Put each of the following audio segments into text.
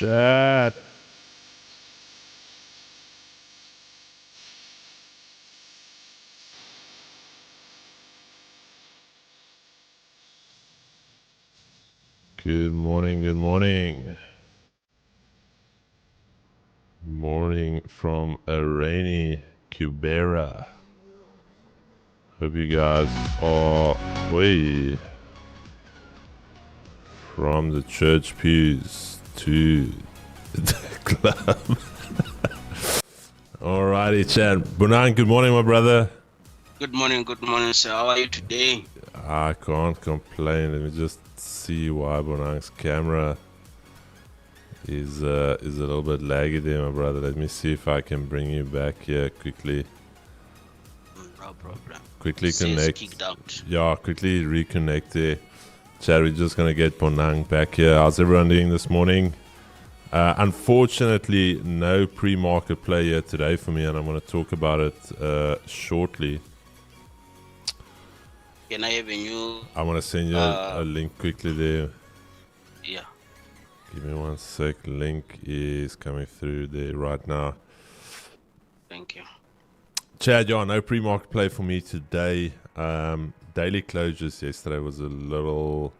Chat. Good morning, good morning. Morning from a rainy Cubera. Hope you guys are way from the church pews to the club. Alrighty, chat. Bunan, good morning, my brother. Good morning, sir. How are you today? I can't complain. Let me just see why Bunang's camera is a little bit laggy there, my brother. Let me see if I can bring you back here quickly. No problem. Quickly Says connect. kicked out. Yeah, quickly reconnect there. Chad, we're just gonna get Bonang back here. How's everyone doing this morning? Unfortunately, no pre-market play here today for me, and I'm gonna talk about it shortly. Can I have a new? I want to send you a link quickly there. Yeah. Give me 1 sec. Link is coming through there right now. Thank you. Chad, yeah, no pre-market play for me today. Daily closures yesterday was a little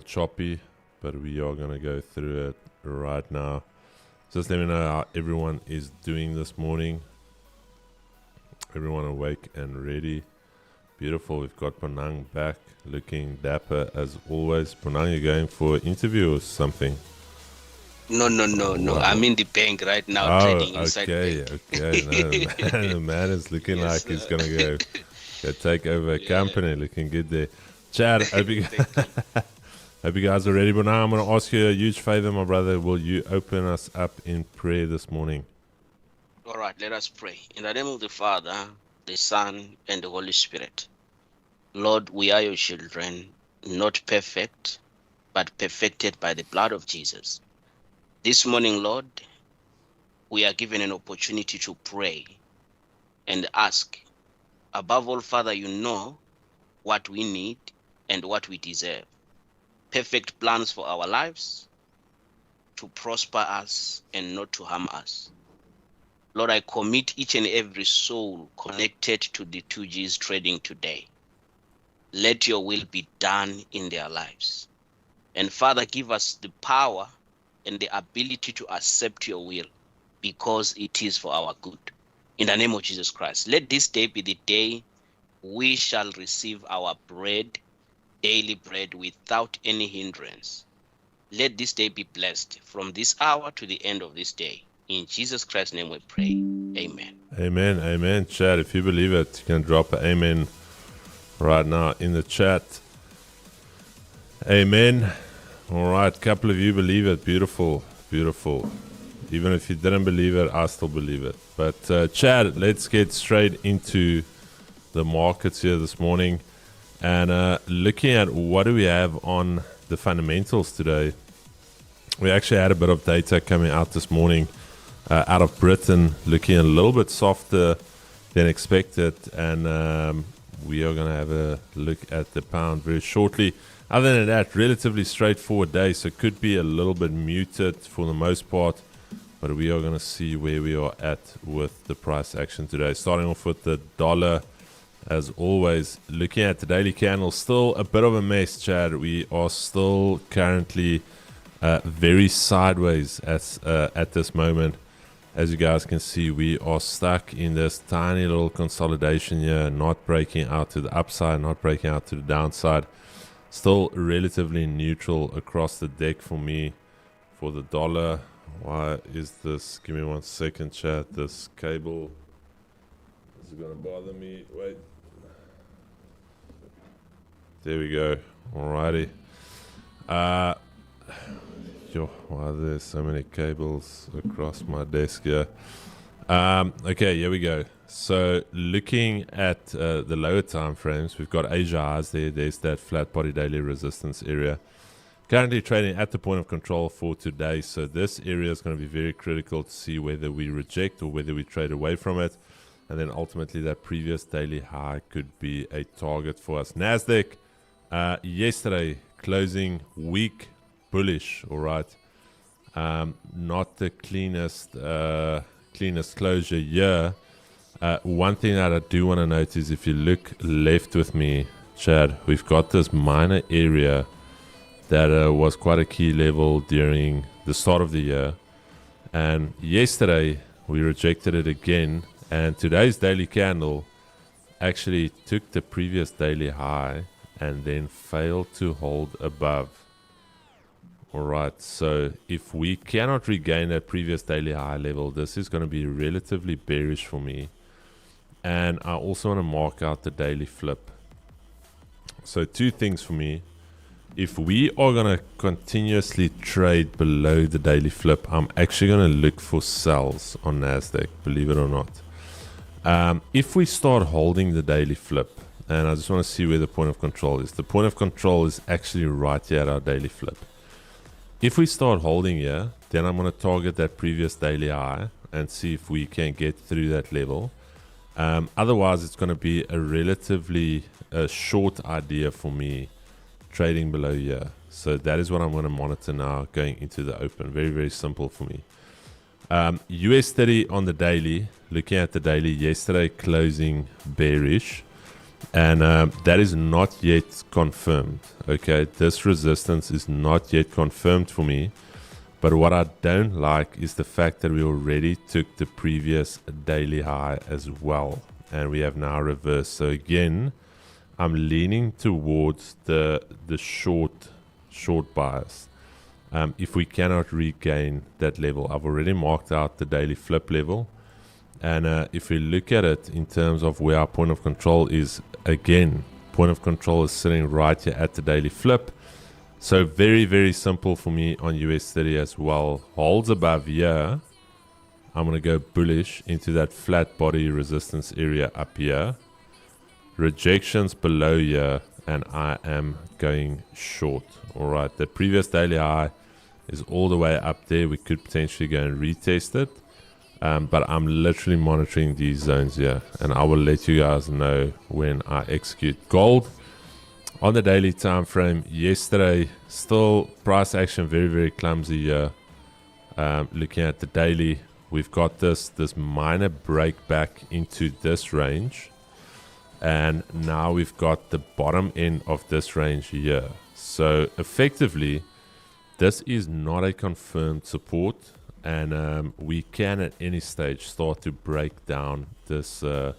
choppy, but we are going to go through it right now. Just let me know how everyone is doing this morning. Everyone awake and ready. Beautiful. We've got Panang back, looking dapper as always. Panang, you going for an interview or something? No. Wow. I'm in the bank right now, trading inside bank. Okay. No, the man is looking like he's going to go take over a company. Looking good there. Chad, hope you guys are ready. But now I'm going to ask you a huge favor, my brother. Will you open us up in prayer this morning? All right, let us pray. In the name of the Father, the Son, and the Holy Spirit. Lord, we are your children, not perfect, but perfected by the blood of Jesus. This morning, Lord, we are given an opportunity to pray and ask. Above all, Father, you know what we need and what we deserve. Perfect plans for our lives, to prosper us and not to harm us. Lord, I commit each and every soul connected to the 2Gs trading today. Let your will be done in their lives. And Father, give us the power and the ability to accept your will, because it is for our good. In the name of Jesus Christ, let this day be the day we shall receive our bread, daily bread, without any hindrance. Let this day be blessed from this hour to the end of this day. In Jesus Christ's name we pray. Amen. Amen. Chad, if you believe it, you can drop an amen right now in the chat. Amen. All right, couple of you believe it. Beautiful. Even if you didn't believe it, I still believe it. But Chad, let's get straight into the markets here this morning. And looking at what do we have on the fundamentals today, we actually had a bit of data coming out this morning out of Britain, looking a little bit softer than expected. And we are going to have a look at the pound very shortly. Other than that, relatively straightforward day, so it could be a little bit muted for the most part, but we are going to see where we are at with the price action today. Starting off with the dollar, as always, looking at the daily candle, still a bit of a mess, Chad. We are still currently very sideways at this moment. As you guys can see, we are stuck in this tiny little consolidation here, not breaking out to the upside, not breaking out to the downside. Still relatively neutral across the deck for me for the dollar. Why is this? Give me 1 second, chat. This cable is going to bother me. Wait. There we go. Alrighty. Why are there so many cables across my desk here? Okay, here we go. So looking at the lower time frames, we've got Asia highs there. There's that flat body daily resistance area. Currently trading at the point of control for today. So this area is going to be very critical to see whether we reject or whether we trade away from it. And then ultimately that previous daily high could be a target for us. NASDAQ yesterday closing weak bullish. All right. Not the cleanest closure here. One thing that I do want to note is if you look left with me, Chad, we've got this minor area that was quite a key level during the start of the year. And yesterday we rejected it again. And today's daily candle actually took the previous daily high and then failed to hold above. Alright, so if we cannot regain that previous daily high level, this is going to be relatively bearish for me. And I also want to mark out the daily flip. So two things for me. If we are going to continuously trade below the daily flip, I'm actually going to look for sells on NASDAQ, believe it or not. If we start holding the daily flip, and I just want to see where the point of control is. The point of control is actually right here at our daily flip. If we start holding here, then I'm going to target that previous daily high and see if we can get through that level. Otherwise, it's going to be a relatively short idea for me trading below here. So that is what I'm going to monitor now going into the open. Very, very simple for me. US 30 on the daily, looking at the daily, yesterday closing bearish. And that is not yet confirmed. Okay, this resistance is not yet confirmed for me. But what I don't like is the fact that we already took the previous daily high as well. And we have now reversed. So again, I'm leaning towards the short bias. If we cannot regain that level, I've already marked out the daily flip level. And if we look at it in terms of where our point of control is, again, point of control is sitting right here at the daily flip. So very, very simple for me on US 30 as well. Holds above here, I'm going to go bullish into that flat body resistance area up here. Rejections below here, and I am going short. All right, the previous daily high is all the way up there. We could potentially go and retest it. But I'm literally monitoring these zones here, and I will let you guys know when I execute. Gold on the daily time frame yesterday, still price action very, very clumsy here. Looking at the daily, we've got this minor break back into this range, and now we've got the bottom end of this range here. So effectively, this is not a confirmed support. And we can at any stage start to break down this the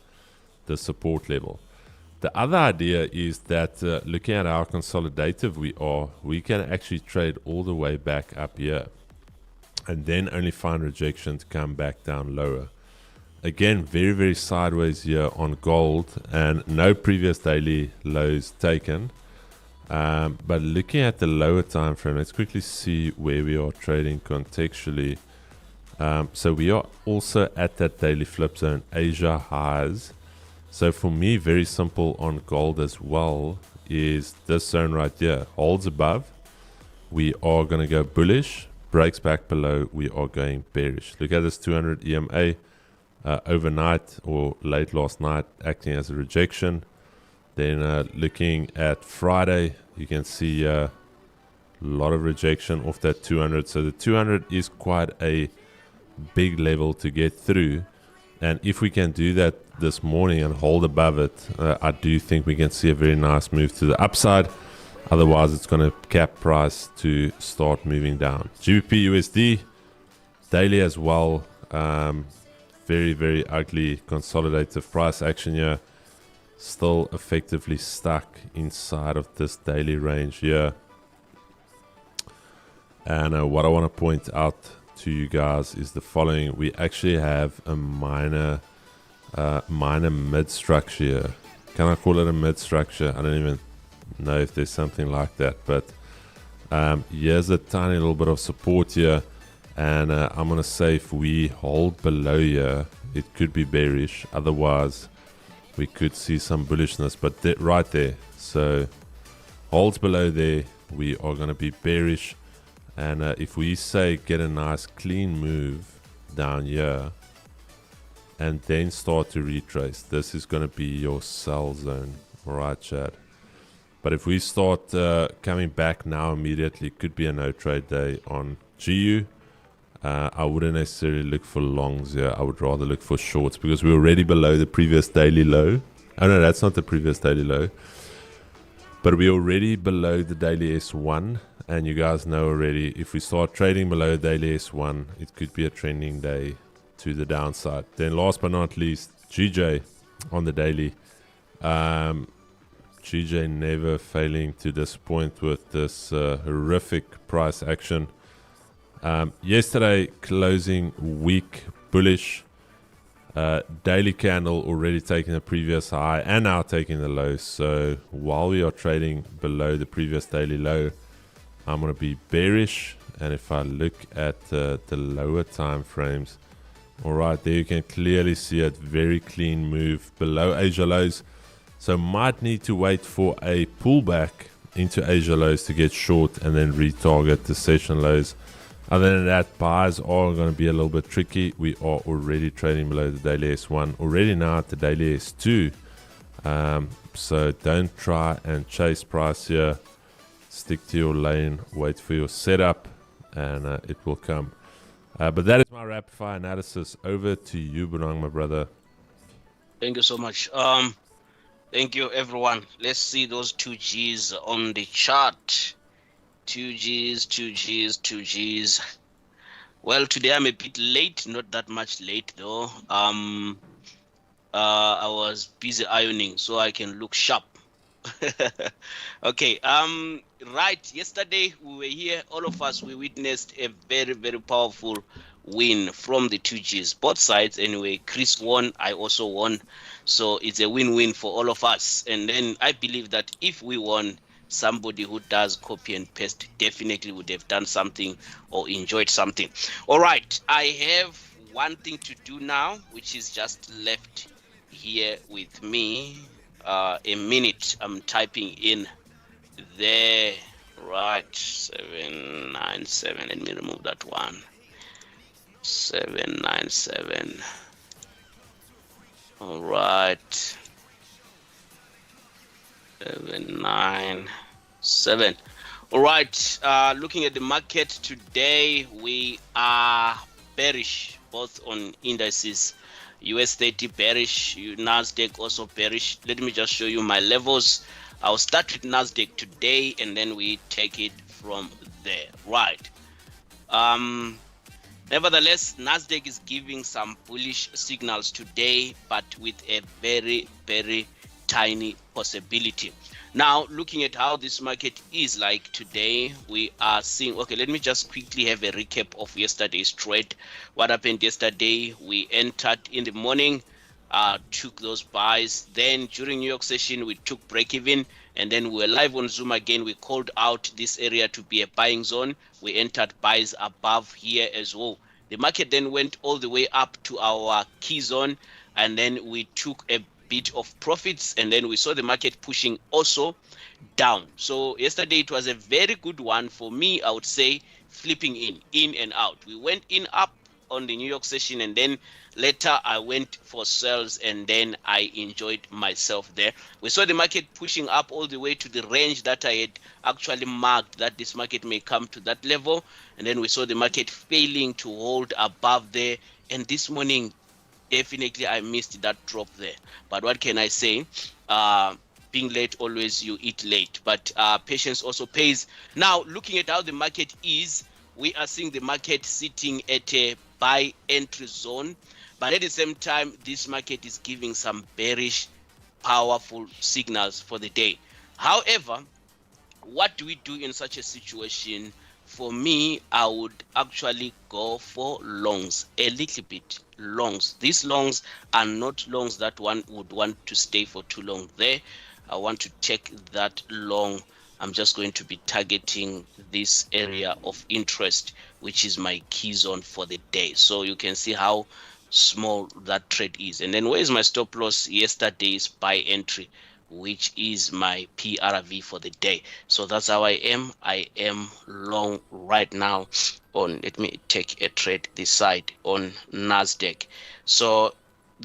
support level. The other idea is that looking at how consolidative we can actually trade all the way back up here and then only find rejection to come back down lower. Again, very, very sideways here on gold and no previous daily lows taken. But looking at the lower time frame, let's quickly see where we are trading contextually. So we are also at that daily flip zone, Asia highs. So for me, very simple on gold as well is this zone right here. Holds above, we are going to go bullish. Breaks back below, we are going bearish. Look at this 200 EMA overnight or late last night acting as a rejection. Then looking at Friday, you can see a lot of rejection off that 200. So the 200 is quite a big level to get through, and if we can do that this morning and hold above it, I do think we can see a very nice move to the upside. Otherwise it's going to cap price to start moving down. GBP USD daily as well, very, very ugly consolidative price action here, still effectively stuck inside of this daily range here. And what I want to point out to you guys is the following. We actually have a minor mid structure here. Can I call it a mid structure? I don't even know if there's something like that, but here's a tiny little bit of support here, and I'm gonna say if we hold below here, it could be bearish. Otherwise we could see some bullishness, but right there, so holds below there, we are going to be bearish. And if we say get a nice clean move down here and then start to retrace, this is going to be your sell zone. All right, Chad. But if we start coming back now immediately, it could be a no trade day on GU. I wouldn't necessarily look for longs here. I would rather look for shorts because we're already below the previous daily low. Oh no, that's not the previous daily low. But we're already below the daily S1. And you guys know already, if we start trading below daily S1, it could be a trending day to the downside. Then last but not least, GJ on the daily. GJ never failing to disappoint with this horrific price action. Yesterday closing weak bullish. Daily candle already taking the previous high and now taking the low. So while we are trading below the previous daily low, I'm going to be bearish. And if I look at the lower time frames, all right, there you can clearly see a very clean move below Asia lows. So might need to wait for a pullback into Asia lows to get short and then retarget the session lows. Other than that, buys are going to be a little bit tricky. We are already trading below the daily S1, already now at the daily S2. So don't try and chase price here. stick to your lane, wait for your setup, and it will come. But that is my rapid fire analysis. Over to you, Bunang, my brother. Thank you so much. Thank you, everyone. Let's see those 2Gs on the chart. 2Gs, 2Gs, 2Gs. Well, today I'm a bit late, not that much late though. I was busy ironing so I can look sharp. Okay, right. Yesterday we were here, all of us, we witnessed a very, very powerful win from the 2Gs, both sides anyway. Chris won, I also won. So it's a win-win for all of us. And then I believe that if we won, somebody who does copy and paste definitely would have done something or enjoyed something. All right, I have one thing to do now, which is just left here with me. A minute. I'm typing in there. Right, 797. Let me remove that one. 797. All right. 797. All right. Looking at the market today, we are bearish both on indices. US 30 bearish, NASDAQ also bearish. Let me just show you my levels. I'll start with NASDAQ today and then we take it from there. Right. Nevertheless, NASDAQ is giving some bullish signals today, but with a very, very tiny possibility. Now, looking at how this market is like today, we are seeing, okay, let me just quickly have a recap of yesterday's trade. What happened yesterday? We entered in the morning, took those buys. Then during New York session, we took break even, and then we were live on Zoom again. We called out this area to be a buying zone. We entered buys above here as well. The market then went all the way up to our key zone, and then we took a bit of profits, and then we saw the market pushing also down. So yesterday it was a very good one for me. I would say flipping in and out. We went in up on the New York session, and then later I went for sales, and then I enjoyed myself there. We saw the market pushing up all the way to the range that I had actually marked that this market may come to that level, and then we saw the market failing to hold above there. And this morning, definitely I missed that drop there. But what can I say? Being late, always you eat late. But patience also pays. Now, looking at how the market is, we are seeing the market sitting at a buy entry zone. But at the same time, this market is giving some bearish, powerful signals for the day. However, what do we do in such a situation? For me, I would actually go for longs, a little bit longs. These longs are not longs that one would want to stay for too long there. I want to take that long. I'm just going to be targeting this area of interest, which is my key zone for the day. So you can see how small that trade is. And then where's my stop loss? Yesterday's buy entry, which is my PRV for the day. So that's how I am. I am long right now on, let me take a trade this side on NASDAQ. So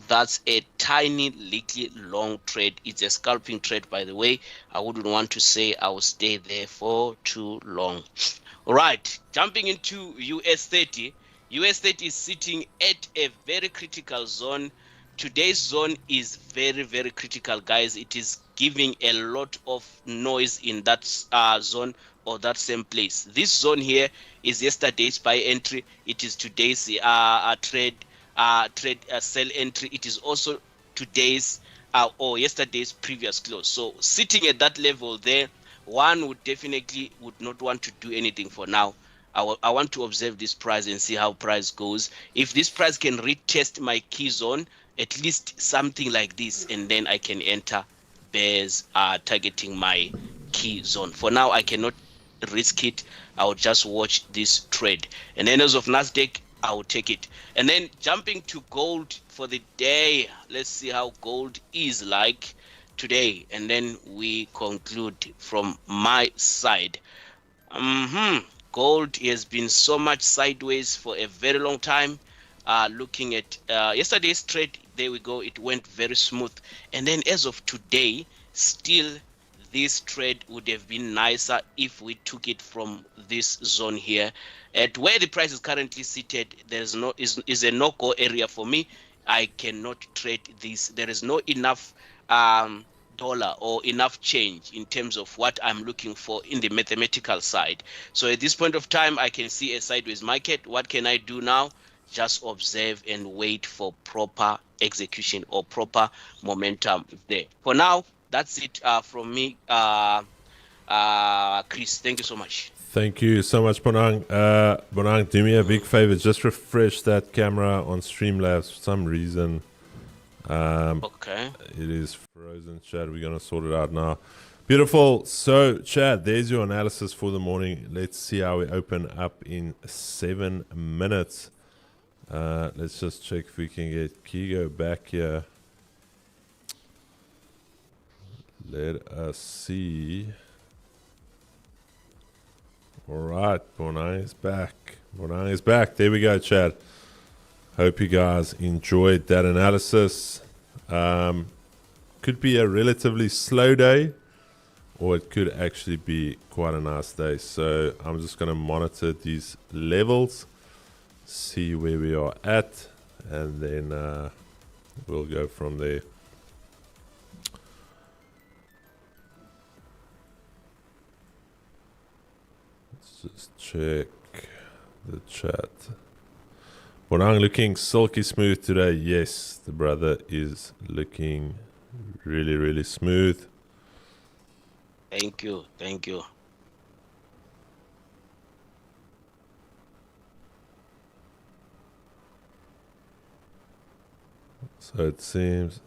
that's a tiny little long trade. It's a scalping trade, by the way. I wouldn't want to say I will stay there for too long. All right, jumping into US 30. US 30 is sitting at a very critical zone. Today's zone is very, very critical, guys. It is giving a lot of noise in that zone or that same place. This zone here is yesterday's buy entry. It is today's trade sell entry. It is also today's or yesterday's previous close. So sitting at that level there, one would definitely would not want to do anything for now. I want to observe this price and see how price goes. If this price can retest my key zone, at least something like this, and then I can enter bears targeting my key zone. For now, I cannot risk it. I will just watch this trade. And then as of NASDAQ, I will take it. And then jumping to gold for the day. Let's see how gold is like today. And then we conclude from my side. Gold has been so much sideways for a very long time. Looking at yesterday's trade, there we go. It went very smooth. And then as of today, still this trade would have been nicer if we took it from this zone here. At where the price is currently seated, there's no is a no-go area for me. I cannot trade this. There is no enough dollar or enough change in terms of what I'm looking for in the mathematical side. So at this point of time, I can see a sideways market. What can I do now? Just observe and wait for proper execution or proper momentum there. For now, that's it from me, Chris. Thank you so much. Thank you so much, Bonang. Bonang, do me a big favor. Just refresh that camera on Streamlabs for some reason. Okay. It is frozen, Chad. We're going to sort it out now. Beautiful. So, Chad, there's your analysis for the morning. Let's see how we open up in 7 minutes. Let's just check if we can get Kigo back here. Let us see. All right, Bonang is back. Bonang is back. There we go, Chad. Hope you guys enjoyed that analysis. Could be a relatively slow day, or it could actually be quite a nice day. So I'm just going to monitor these levels, see where we are at, and then we'll go from there. Let's just check the chat. Bonang looking silky smooth today. Yes, the brother is looking really, really smooth. Thank you. Thank you. So it seems.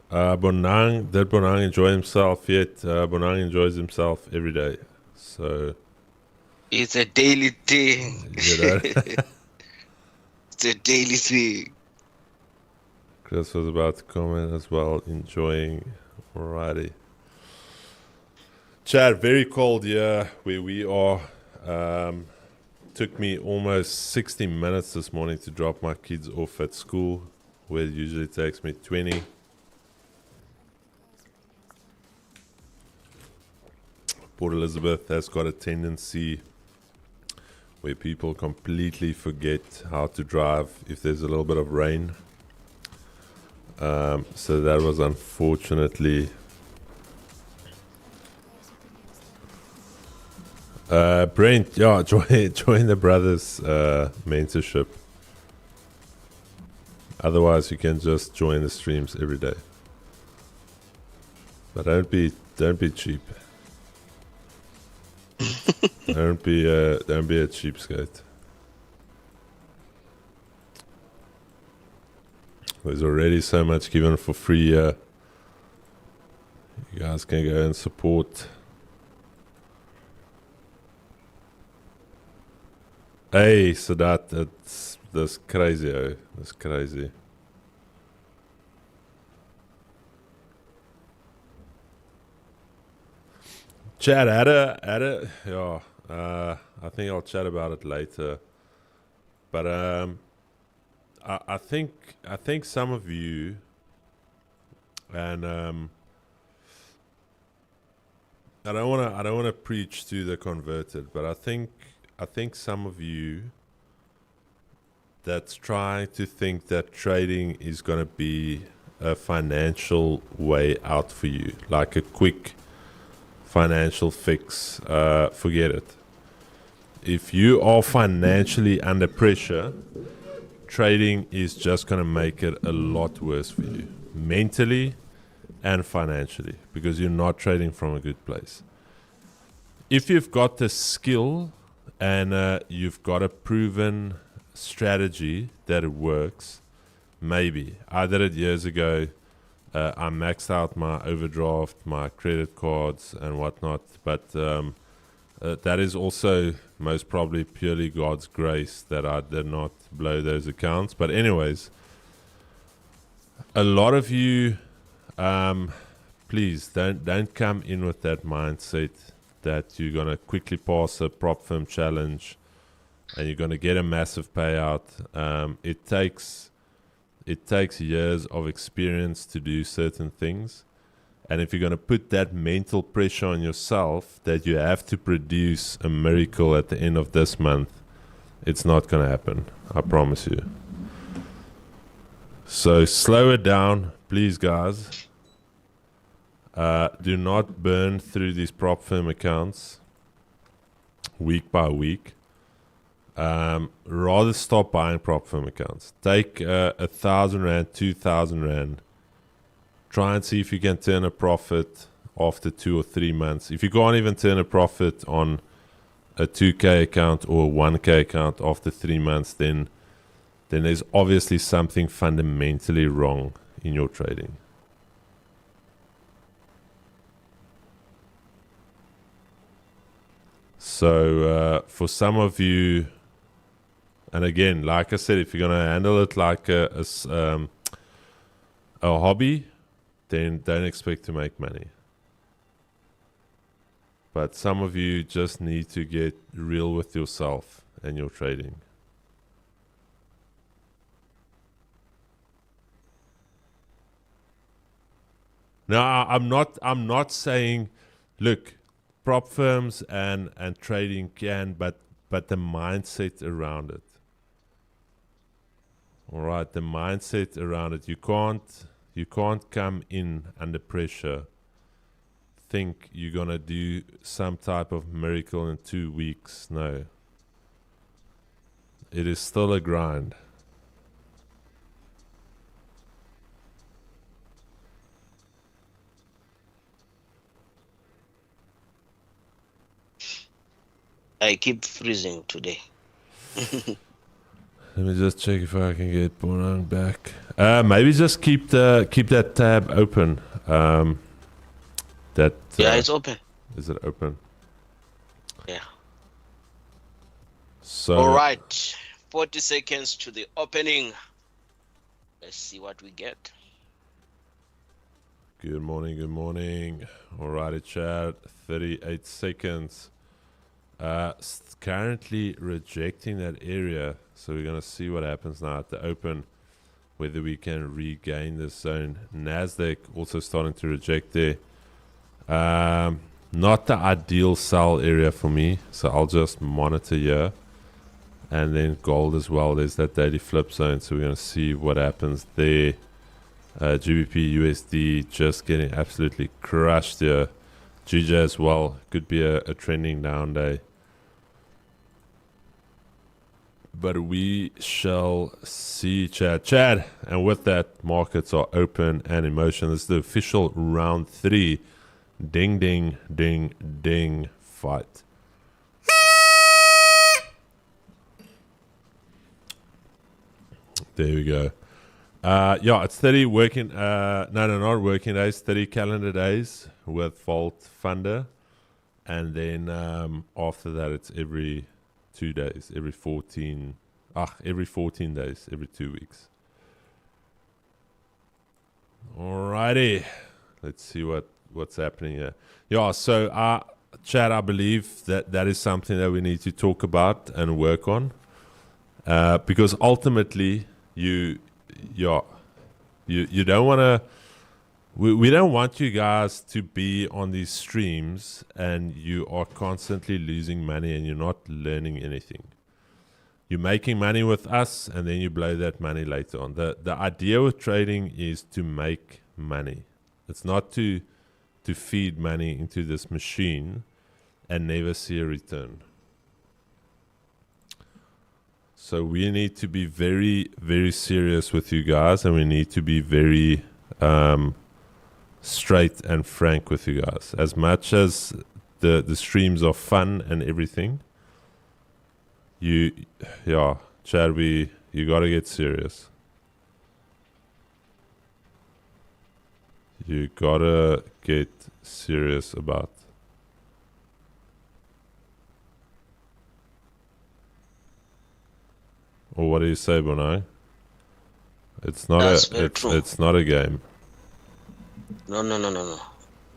Bonang, did Bonang enjoy himself yet? Bonang enjoys himself every day. So. It's a daily thing. You know? It's a daily thing. Chris was about to comment as well, enjoying. Alrighty. Chad, very cold here where we are. Took me almost 60 minutes this morning to drop my kids off at school, where it usually takes me 20. Port Elizabeth has got a tendency where people completely forget how to drive if there's a little bit of rain. So that was unfortunately. Brent, yeah, join the brothers mentorship. Otherwise, you can just join the streams every day. But don't be cheap. don't be a cheapskate. There's already so much given for free here. You guys can go and support. Hey, so that's crazy. Oh, that's crazy. Chat, yeah. I think I'll chat about it later. But I think some of you, and I don't wanna preach to the converted, but I think some of you that's trying to think that trading is gonna be a financial way out for you, like a quick financial fix. Forget it. If you are financially under pressure, trading is just going to make it a lot worse for you, mentally and financially, because you're not trading from a good place. If you've got the skill and you've got a proven strategy that it works, maybe. I did it years ago. I maxed out my overdraft, my credit cards and whatnot, but that is also most probably purely God's grace that I did not blow those accounts. But anyways, a lot of you, please don't come in with that mindset that you're gonna quickly pass a prop firm challenge and you're gonna get a massive payout. It takes years of experience to do certain things, And if you're going to put that mental pressure on yourself that you have to produce a miracle at the end of this month, it's not going to happen. I promise you. So slow it down, please, guys. Do not burn through these prop firm accounts week by week. Rather stop buying prop firm accounts. Take 1,000 Rand, 2,000 Rand. Try and see if you can turn a profit after 2 or 3 months. If you can't even turn a profit on a 2K account or a 1K account after 3 months, then there's obviously something fundamentally wrong in your trading. So for some of you, and again, like I said, if you're going to handle it like a hobby, then don't expect to make money. But some of you just need to get real with yourself and your trading. Now, I'm not saying, look, prop firms and trading can, but the mindset around it. All right, the mindset around it. You can't come in under pressure, think you're gonna do some type of miracle in 2 weeks. No. It is still a grind. I keep freezing today. Let me just check if I can get Bonang back. Maybe just keep that tab open. Yeah, it's open. Is it open? Yeah. So all right, 40 seconds to the opening. Let's see what we get. Good morning, good morning. Alrighty, chat. 38 seconds. Currently rejecting that area, so we're gonna see what happens now at the open, whether we can regain this zone. NASDAQ also starting to reject there. Not the ideal sell area for me, so I'll just monitor here. And then gold as well, there's that daily flip zone, so we're gonna see what happens there. GBP USD just getting absolutely crushed here. GJ as well, could be a trending down day. But we shall see, Chad. And with that, markets are open and in motion. This is the official round 3. Ding, ding, ding, ding fight. There we go. Yeah, it's 30 working, not working days, 30 calendar days with Vault Funder. And then after that, it's every 2 days, every 14 days, every 2 weeks. Alrighty, let's see what's happening here. Yeah, so Chad, I believe that is something that we need to talk about and work on, because ultimately you don't want to. We don't want you guys to be on these streams and you are constantly losing money and you're not learning anything. You're making money with us and then you blow that money later on. The idea with trading is to make money. It's not to feed money into this machine and never see a return. So we need to be very, very serious with you guys, and we need to be very straight and frank with you guys. As much as the streams are fun and everything, Chad, you gotta get serious. You gotta get serious about. Or what do you say, Bonai? It's not it's not a game. No.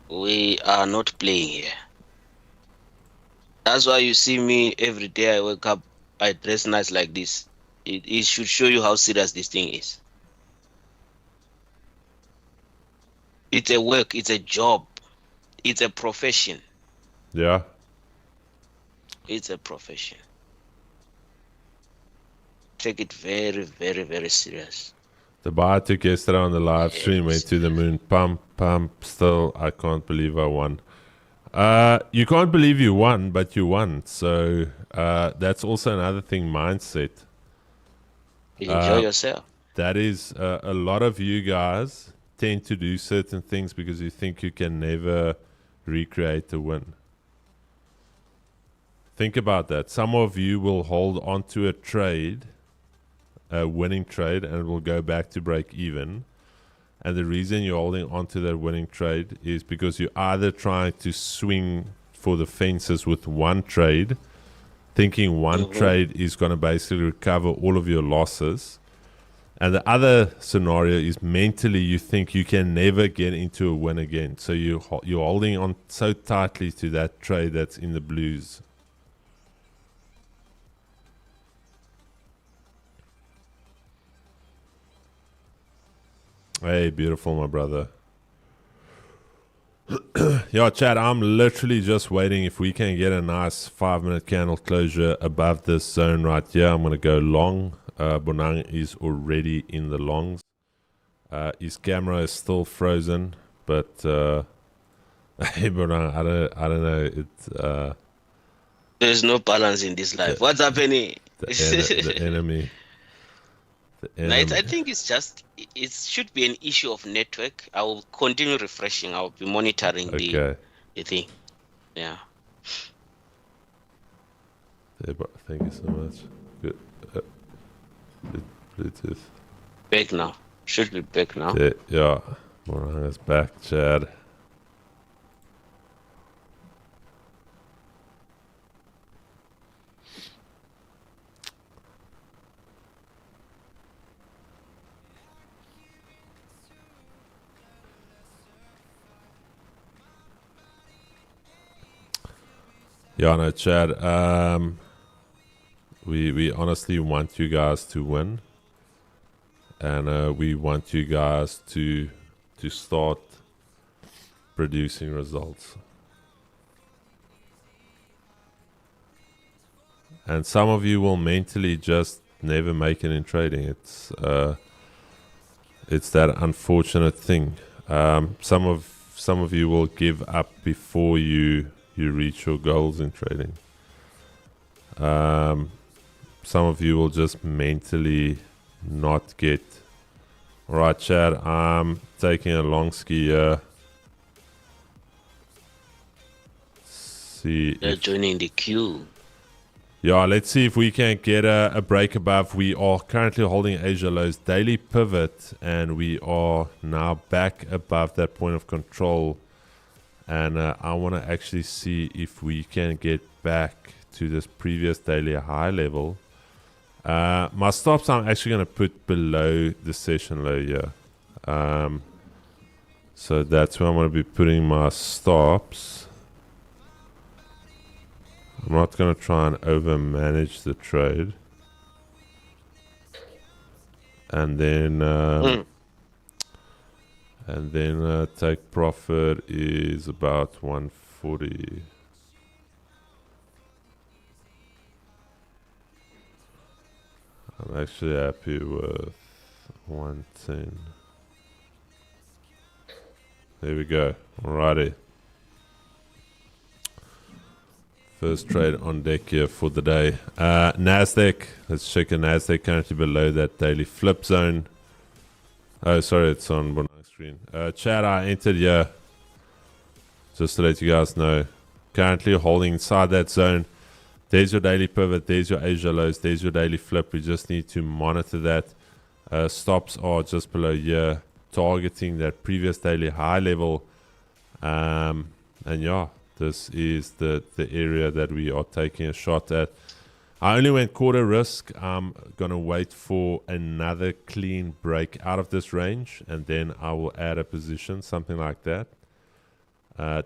We are not playing here. That's why you see me every day. I wake up, I dress nice like this. It should show you how serious this thing is. It's a work, it's a job, it's a profession. Yeah. It's a profession. Take it very, very, very serious. The buy I took yesterday on the live stream went to the moon. Pump, pump. Still, I can't believe I won. You can't believe you won, but you won. So that's also another thing, mindset. Enjoy yourself. That is, a lot of you guys tend to do certain things because you think you can never recreate a win. Think about that. Some of you will hold on to a trade, a winning trade, and it will go back to break even. And the reason you're holding on to that winning trade is because you're either trying to swing for the fences with one trade, thinking one trade is going to basically recover all of your losses. And the other scenario is mentally you think you can never get into a win again. So you're holding on so tightly to that trade that's in the blues. Hey, beautiful, my brother. Yeah, Chad, I'm literally just waiting if we can get a nice 5-minute candle closure above this zone right here. I'm going to go long. Bonang is already in the longs. His camera is still frozen, but hey, Bonang, I don't know. It's there's no balance in this life. What's happening? The enemy. I think it's just, it should be an issue of network. I will continue refreshing. I'll be monitoring the thing. Yeah. Thank you so much. Good. Bluetooth. Back now. Should be back now. Yeah. Morang is back, Chad. Yeah, no, Chad. We honestly want you guys to win, and we want you guys to start producing results. And some of you will mentally just never make it in trading. It's that unfortunate thing. Some of you will give up before you reach your goals in trading. Some of you will just mentally not get. All right, Chad, I'm taking a long ski here. See, they're joining the queue. Yeah, let's see if we can get a break above. We are currently holding Asia lows daily pivot, and we are now back above that point of control. And I want to actually see if we can get back to this previous daily high level. My stops I'm actually going to put below the session low here. So that's where I'm going to be putting my stops. I'm not going to try and over manage the trade. And then take profit is about 140. I'm actually happy with 110. There we go. Alrighty. First trade on deck here for the day. NASDAQ. Let's check the NASDAQ currently below that daily flip zone. Oh, sorry, it's on one screen. Chat, I entered here. Just to let you guys know. Currently holding inside that zone. There's your daily pivot. There's your Asia lows. There's your daily flip. We just need to monitor that. Stops are just below here, targeting that previous daily high level. And yeah, this is the area that we are taking a shot at. I only went quarter risk. I'm going to wait for another clean break out of this range, and then I will add a position, something like that.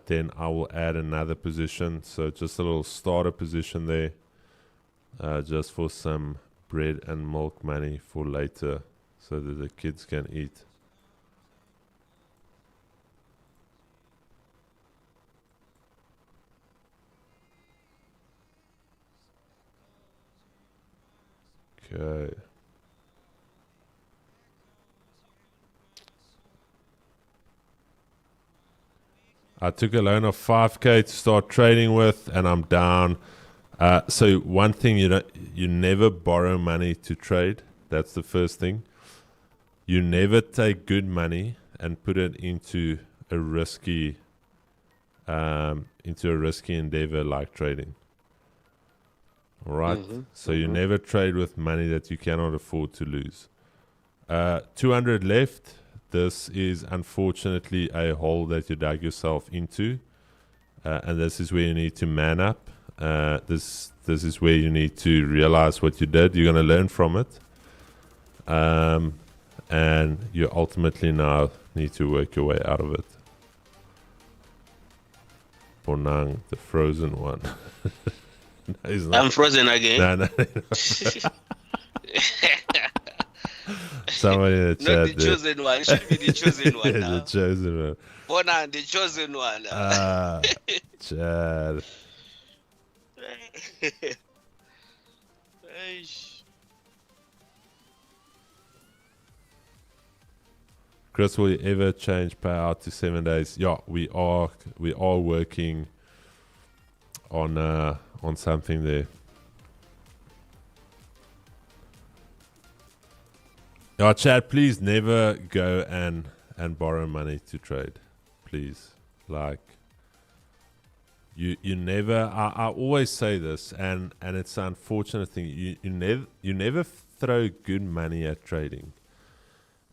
Then I will add another position, so just a little starter position there, just for some bread and milk money for later, so that the kids can eat. Okay. I took a loan of 5K to start trading with, and I'm down. So one thing, you never borrow money to trade. That's the first thing. You never take good money and put it into a risky endeavor like trading. All right. So you never trade with money that you cannot afford to lose. 200 left. This is unfortunately a hole that you dug yourself into, and this is where you need to man up. This is where you need to realize what you did. You're going to learn from it, and you ultimately now need to work your way out of it. Bonang, the frozen one. No, he's not. I'm frozen again. No. Somebody in the chat. Not the chosen one. It should be the chosen one Yeah, now. the chosen one. Bonang, the chosen one. Chad. Chris, will you ever change payout to 7 days? Yeah, we are working on something there. Yeah, Chad, please never go and borrow money to trade. Please. Like, you never, I always say this, and it's an unfortunate thing. You never throw good money at trading.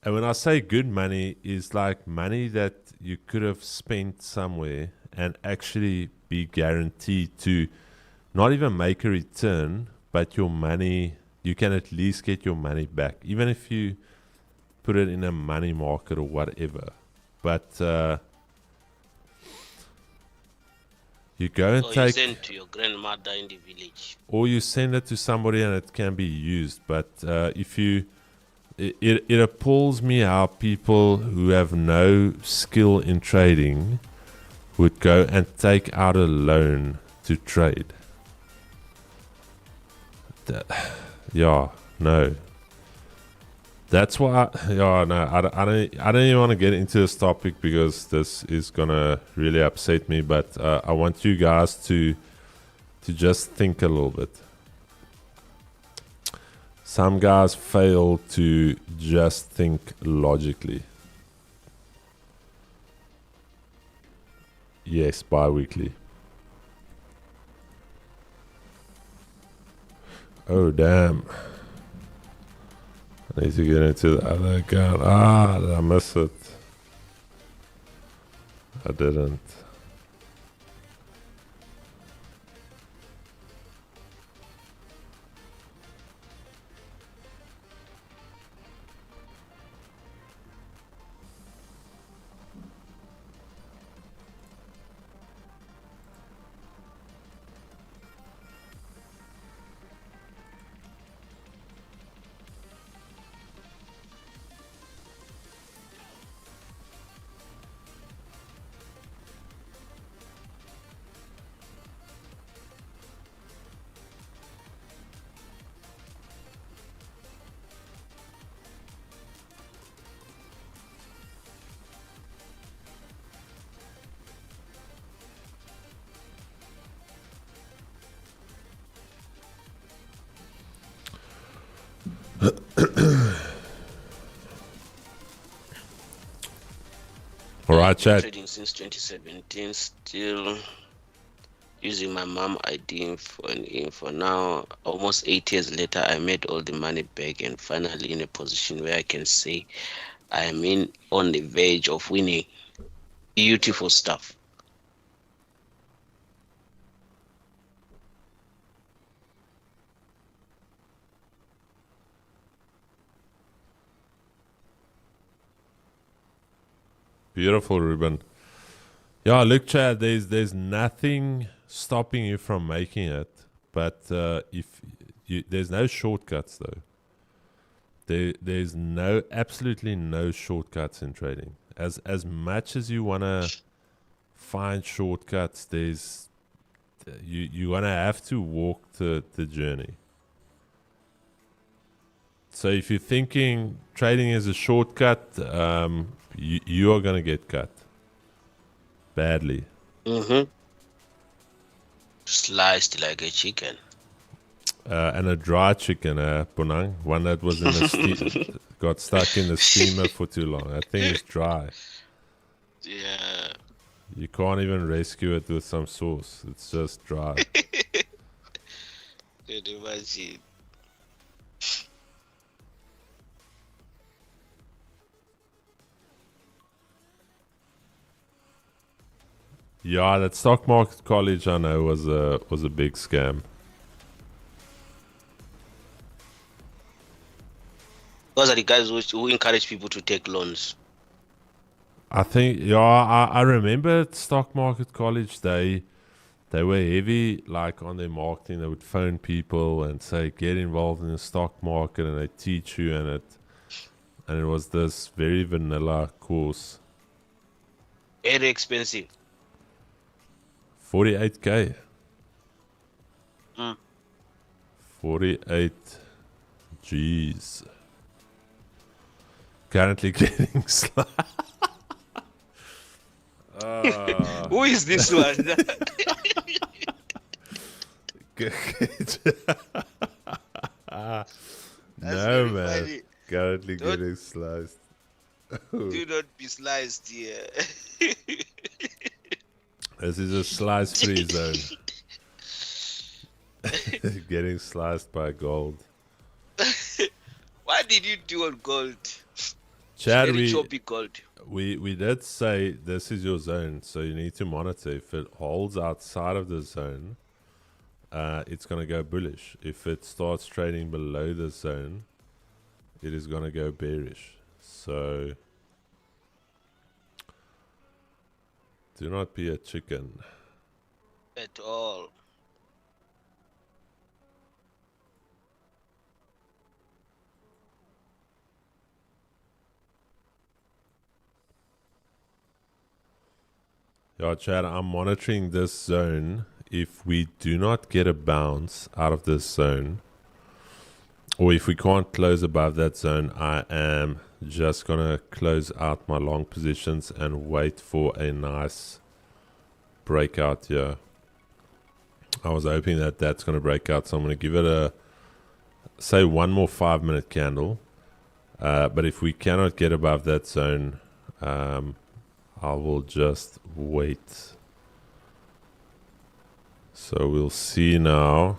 And when I say good money, is like money that you could have spent somewhere and actually be guaranteed to not even make a return, but your money, you can at least get your money back, even if you put it in a money market or whatever. But you go and you send to your grandmother in the village, or you send it to somebody and it can be used. But if you, it appalls me how people who have no skill in trading would go and take out a loan to trade. Yeah, no. That's why, I don't even want to get into this topic because this is gonna really upset me. But I want you guys to just think a little bit. Some guys fail to just think logically. Yes, bi-weekly. Oh, damn. I need to get into the other account. Did I miss it? I didn't. All right, chat. Trading since 2017, still using my mom ID for now. Almost 8 years later, I made all the money back and finally in a position where I can say I am on the verge of winning. Beautiful stuff. Beautiful, Ruben. Yeah, look, Chad, there's nothing stopping you from making it, but there's no shortcuts though. There's absolutely no shortcuts in trading. As much as you wanna find shortcuts, you're gonna have to walk the journey. So if you're thinking trading is a shortcut, you are going to get cut badly. Sliced like a chicken. And a dry chicken, Bonang, one that was in the got stuck in the steamer for too long. That thing is dry. Yeah. You can't even rescue it with some sauce. It's just dry. Can you imagine? Yeah, that stock market college I know was a big scam. Those are the guys who encourage people to take loans. I think, yeah, I remember at stock market college they were heavy like on their marketing. They would phone people and say get involved in the stock market, and they teach you, and it was this very vanilla course. Very expensive. 48K. 48 G's. Currently getting Who is this one? No, man. Funny. Currently getting sliced. Do not be sliced here. This is a slice-free zone. Getting sliced by gold. What did you do on gold? Chad, Very choppy gold. we did say this is your zone, so you need to monitor. If it holds outside of the zone, it's going to go bullish. If it starts trading below the zone, it is going to go bearish. So do not be a chicken. At all. Yeah, Chad, I'm monitoring this zone. If we do not get a bounce out of this zone, or if we can't close above that zone, I am just going to close out my long positions and wait for a nice breakout here. I was hoping that that's going to break out, so I'm going to give it say one more 5-minute candle. But if we cannot get above that zone, I will just wait. So we'll see now.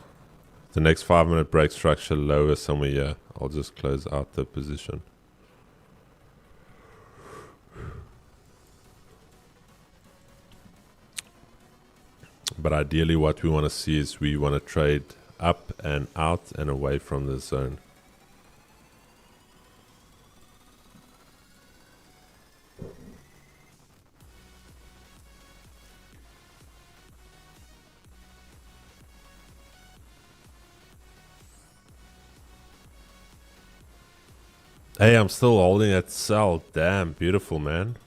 The next 5-minute break structure lower somewhere here. I'll just close out the position. But ideally what we want to see is we want to trade up and out and away from this zone. Hey, I'm still holding that sell. Damn, beautiful, man.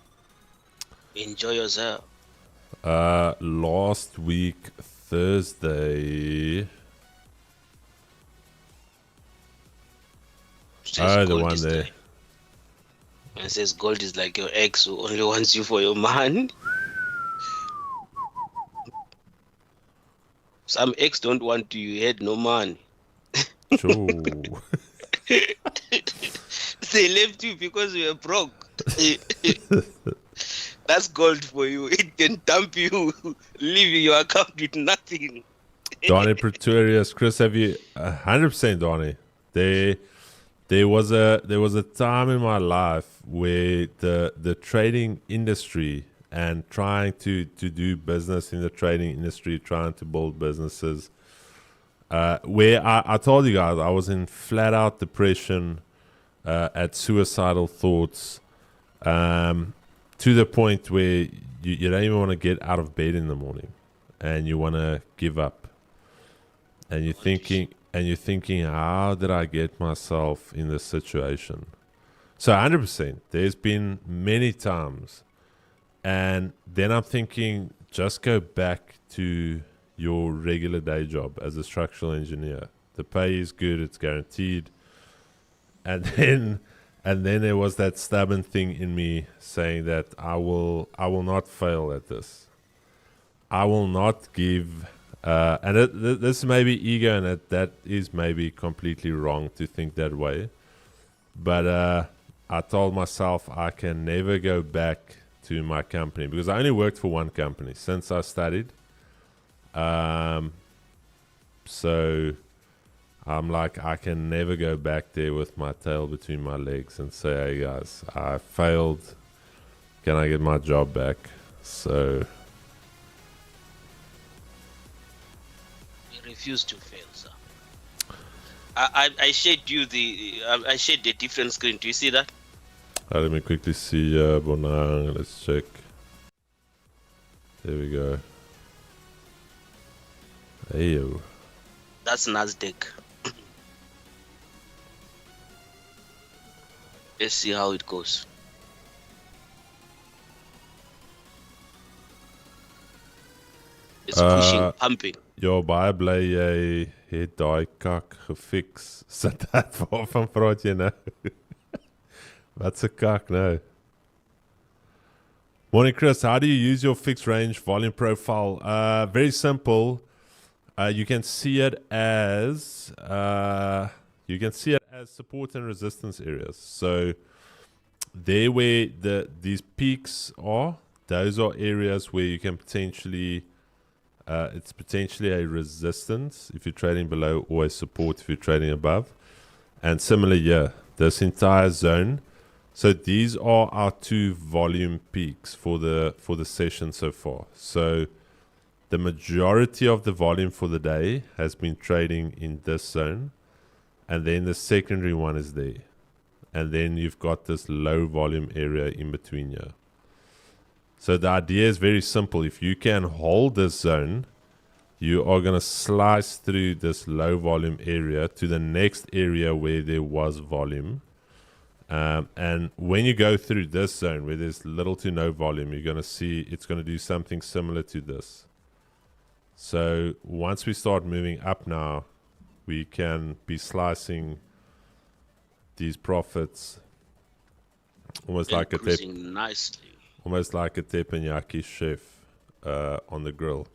Enjoy yourself. Last week, Thursday. The one there. It says gold is like your ex who only wants you for your man. Some ex don't want you had no money. True. They left you because you were broke. That's gold for you. It can dump you, leave your account with nothing. Donnie Pretorius, Chris, have you 100% Donnie? There was a time in my life where the trading industry and trying to do business in the trading industry, trying to build businesses, where I told you guys I was in flat out depression, at suicidal thoughts, to the point where you don't even want to get out of bed in the morning, and you want to give up, and you're thinking, how did I get myself in this situation? So 100%, there's been many times, and then I'm thinking, just go back to your regular day job as a structural engineer. The pay is good, it's guaranteed. and then there was that stubborn thing in me saying that I will not fail at this. I will not give, and this may be ego, and that is maybe completely wrong to think that way. But I told myself I can never go back to my company because I only worked for one company since I studied. So I'm like, I can never go back there with my tail between my legs and say, hey guys, I failed. Can I get my job back? So You refuse to fail, sir. I shared you I shared the different screen. Do you see that? let me quickly see Bonang. Let's check. There we go. Ayo. That's NASDAQ. Let's see how it goes. It's pushing, pumping. Ja, baie bly jy het daai kak gefix. Sit dat waarvan praat jy nou? Wat's 'n kak nou? Morning Chris, how do you use your fixed range volume profile? Very simple. You can see it as support and resistance areas. So there where these peaks are, those are areas where you can potentially it's potentially a resistance if you're trading below, or a support if you're trading above. And similarly here, this entire zone. So these are our two volume peaks for the session so far. So the majority of the volume for the day has been trading in this zone, and then the secondary one is there. And then you've got this low volume area in between here. So the idea is very simple. If you can hold this zone, you are going to slice through this low volume area to the next area where there was volume. And when you go through this zone where there's little to no volume, you're going to see it's going to do something similar to this. So once we start moving up now, we can be slicing these profits almost like a nicely. Almost like a teppanyaki chef on the grill.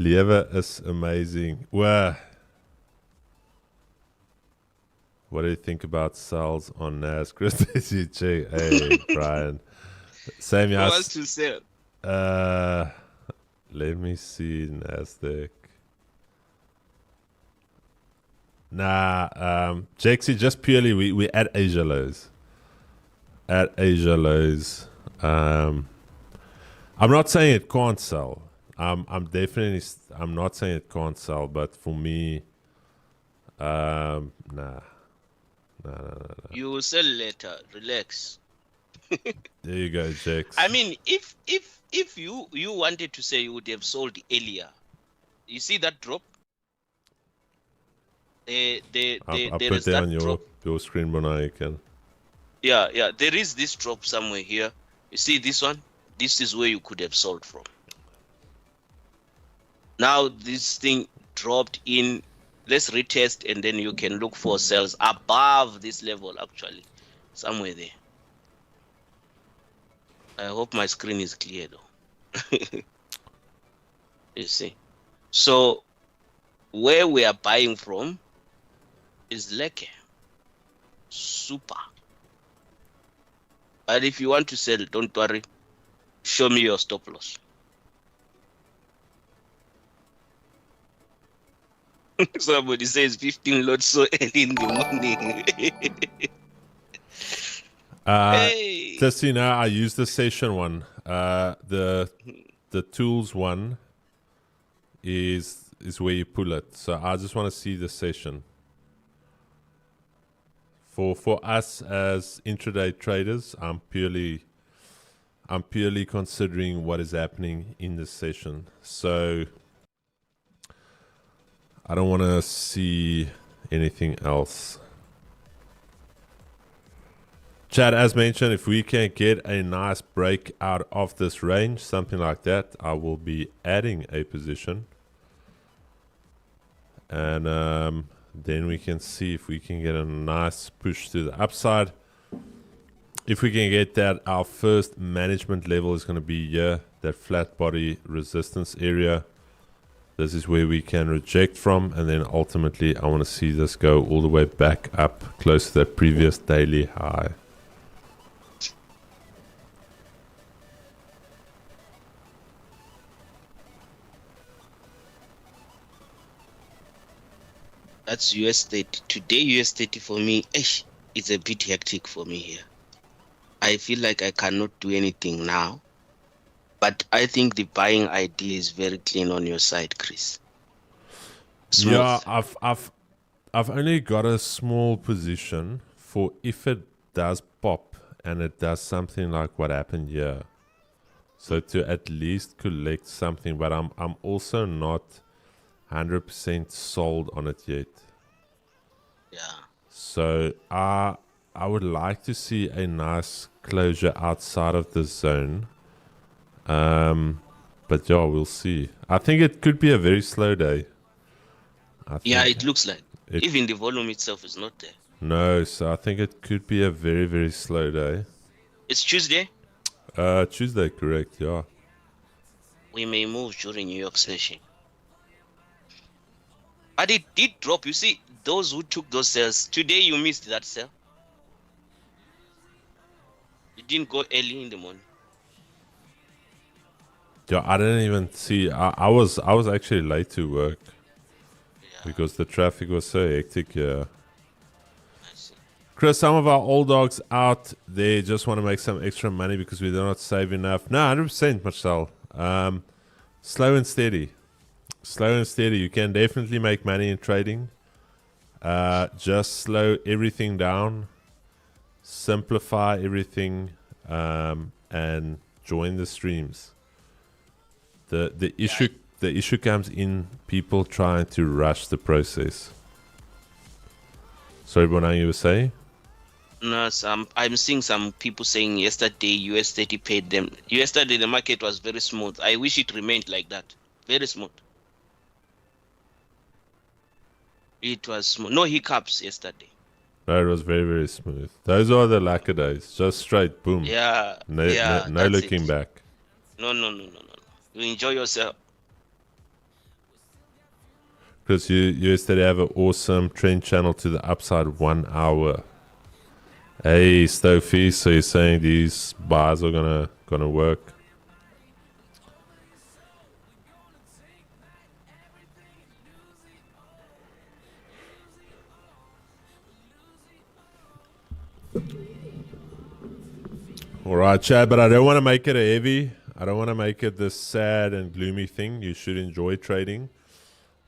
Lewe is amazing. Well, what do you think about sales on NASDAQ? Chris, you check. Hey, Brian. Same Who wants to sell? Let me see NASDAQ. Nah, Jexy, just purely we at Asia lows. At Asia lows. I'm not saying it can't sell. I'm not saying it can't sell, but for me, nah. You will sell later. Relax. There you go, Jex. I mean, if you wanted to say, you would have sold earlier. You see that drop? I'll put that on your screen, Bona, you can. Yeah. There is this drop somewhere here. You see this one? This is where you could have sold from. Now this thing dropped in. Let's retest, and then you can look for sales above this level, actually. Somewhere there. I hope my screen is clear, though. You see. So, where we are buying from is Leke. Super. But if you want to sell, don't worry. Show me your stop loss. Somebody says 15 lots so early in the morning. Hey. Just so you know, I use the session one. The tools one is where you pull it. So I just want to see the session. For us as intraday traders, I'm purely considering what is happening in this session. So I don't want to see anything else. Chad, as mentioned, if we can get a nice break out of this range, something like that, I will be adding a position. and then we can see if we can get a nice push to the upside. If we can get that, our first management level is going to be here, that flat body resistance area. This is where we can reject from, and then ultimately I want to see this go all the way back up close to that previous daily high. That's US30. Today US30 for me, it's a bit hectic for me here. I feel like I cannot do anything now. But I think the buying idea is very clean on your side, Chris. Smooth. Yeah, I've only got a small position for if it does pop and it does something like what happened here. So to at least collect something, but I'm also not 100% sold on it yet. Yeah. So I would like to see a nice closure outside of the zone. But yeah, we'll see. I think it could be a very slow day. Yeah, it looks like. Even the volume itself is not there. No, so I think it could be a very, very slow day. It's Tuesday? Tuesday, correct, yeah. We may move during New York session. But it did drop. You see, those who took those sales, today you missed that sale. It didn't go early in the morning. Yeah, I didn't even see. I was actually late to work because the traffic was so hectic here. Chris, some of our old dogs out there just want to make some extra money because we do not save enough. No, 100%, Marcel. Slow and steady. Slow and steady. You can definitely make money in trading. Just slow everything down. Simplify everything. And join the streams. The issue comes in people trying to rush the process. Sorry, Bonang, you were saying? No, I'm seeing some people saying yesterday US30 paid them. Yesterday the market was very smooth. I wish it remained like that. Very smooth. It was smooth. No hiccups yesterday. No, it was very, very smooth. Those are the lacquer days. Just straight, boom. Yeah. No looking back. No. You enjoy yourself. Because you yesterday have an awesome trend channel to the upside 1 hour. Hey, Stofie, so you're saying these bars are gonna work? All right, Chad, but I don't want to make it a heavy. I don't want to make it this sad and gloomy thing. You should enjoy trading,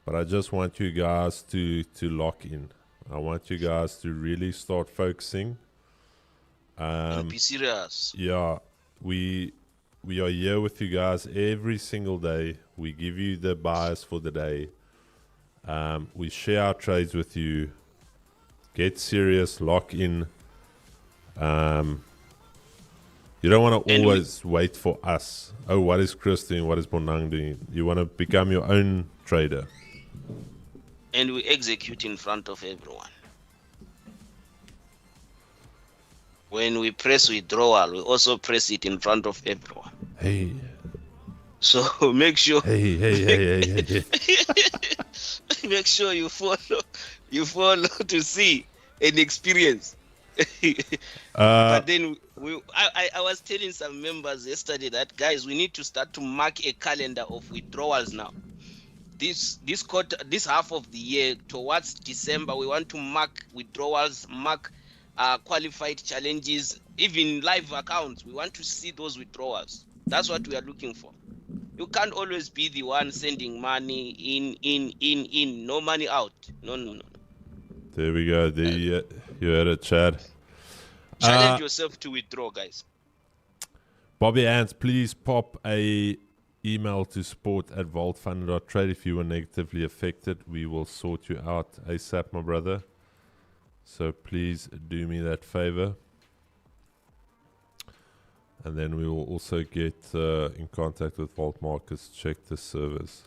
but I just want you guys to lock in. I want you guys to really start focusing. Be serious. Yeah, we are here with you guys every single day. We give you the bias for the day. We share our trades with you. Get serious, lock in. You don't want to always wait for us. Oh, what is Chris doing? What is Bonang doing? You want to become your own trader. And we execute in front of everyone. When we press withdrawal, we also press it in front of everyone. Hey. So make sure. Hey. Make sure you follow to see and experience. But then I was telling some members yesterday that guys, we need to start to mark a calendar of withdrawals now. This quarter, this half of the year towards December, we want to mark withdrawals, mark qualified challenges, even live accounts. We want to see those withdrawals. That's what we are looking for. You can't always be the one sending money in, no money out. No. There we go. You heard it, Chad. Challenge yourself to withdraw, guys. Bobby Ants, please pop a email to support@vaultfunder.trade if you were negatively affected. We will sort you out ASAP, my brother. So please do me that favor. And then we will also get in contact with Vault Markets, check the servers.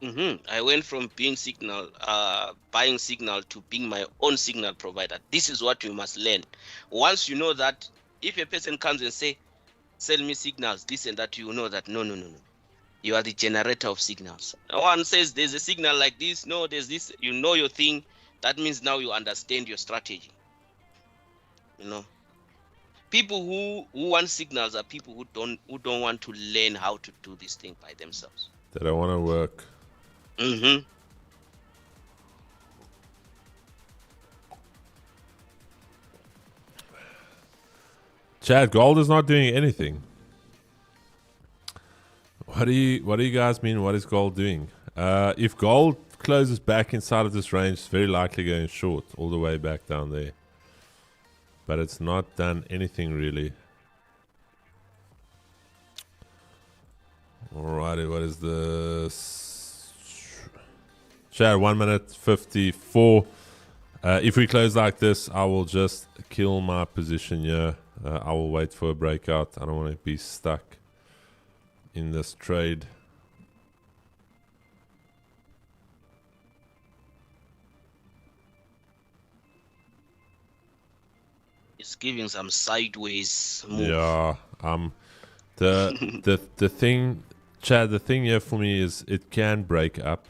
I went from being signal, buying signal to being my own signal provider. This is what you must learn. Once you know that, if a person comes and say, "Sell me signals," this and that, you know that no, no, no, no. You are the generator of signals. No one says there's a signal like this. No, there's this. You know your thing. That means now you understand your strategy. You know, people who want signals are people who don't want to learn how to do this thing by themselves. They don't want to work. Mm-hmm. Chad, gold is not doing anything. What do you guys mean? What is gold doing? If gold closes back inside of this range, it's very likely going short all the way back down there. But it's not done anything really. Alrighty, what is this? Chad, 1 minute 54. If we close like this, I will just kill my position here. I will wait for a breakout. I don't want to be stuck in this trade. It's giving some sideways move. Yeah, the thing, Chad, the thing here for me is it can break up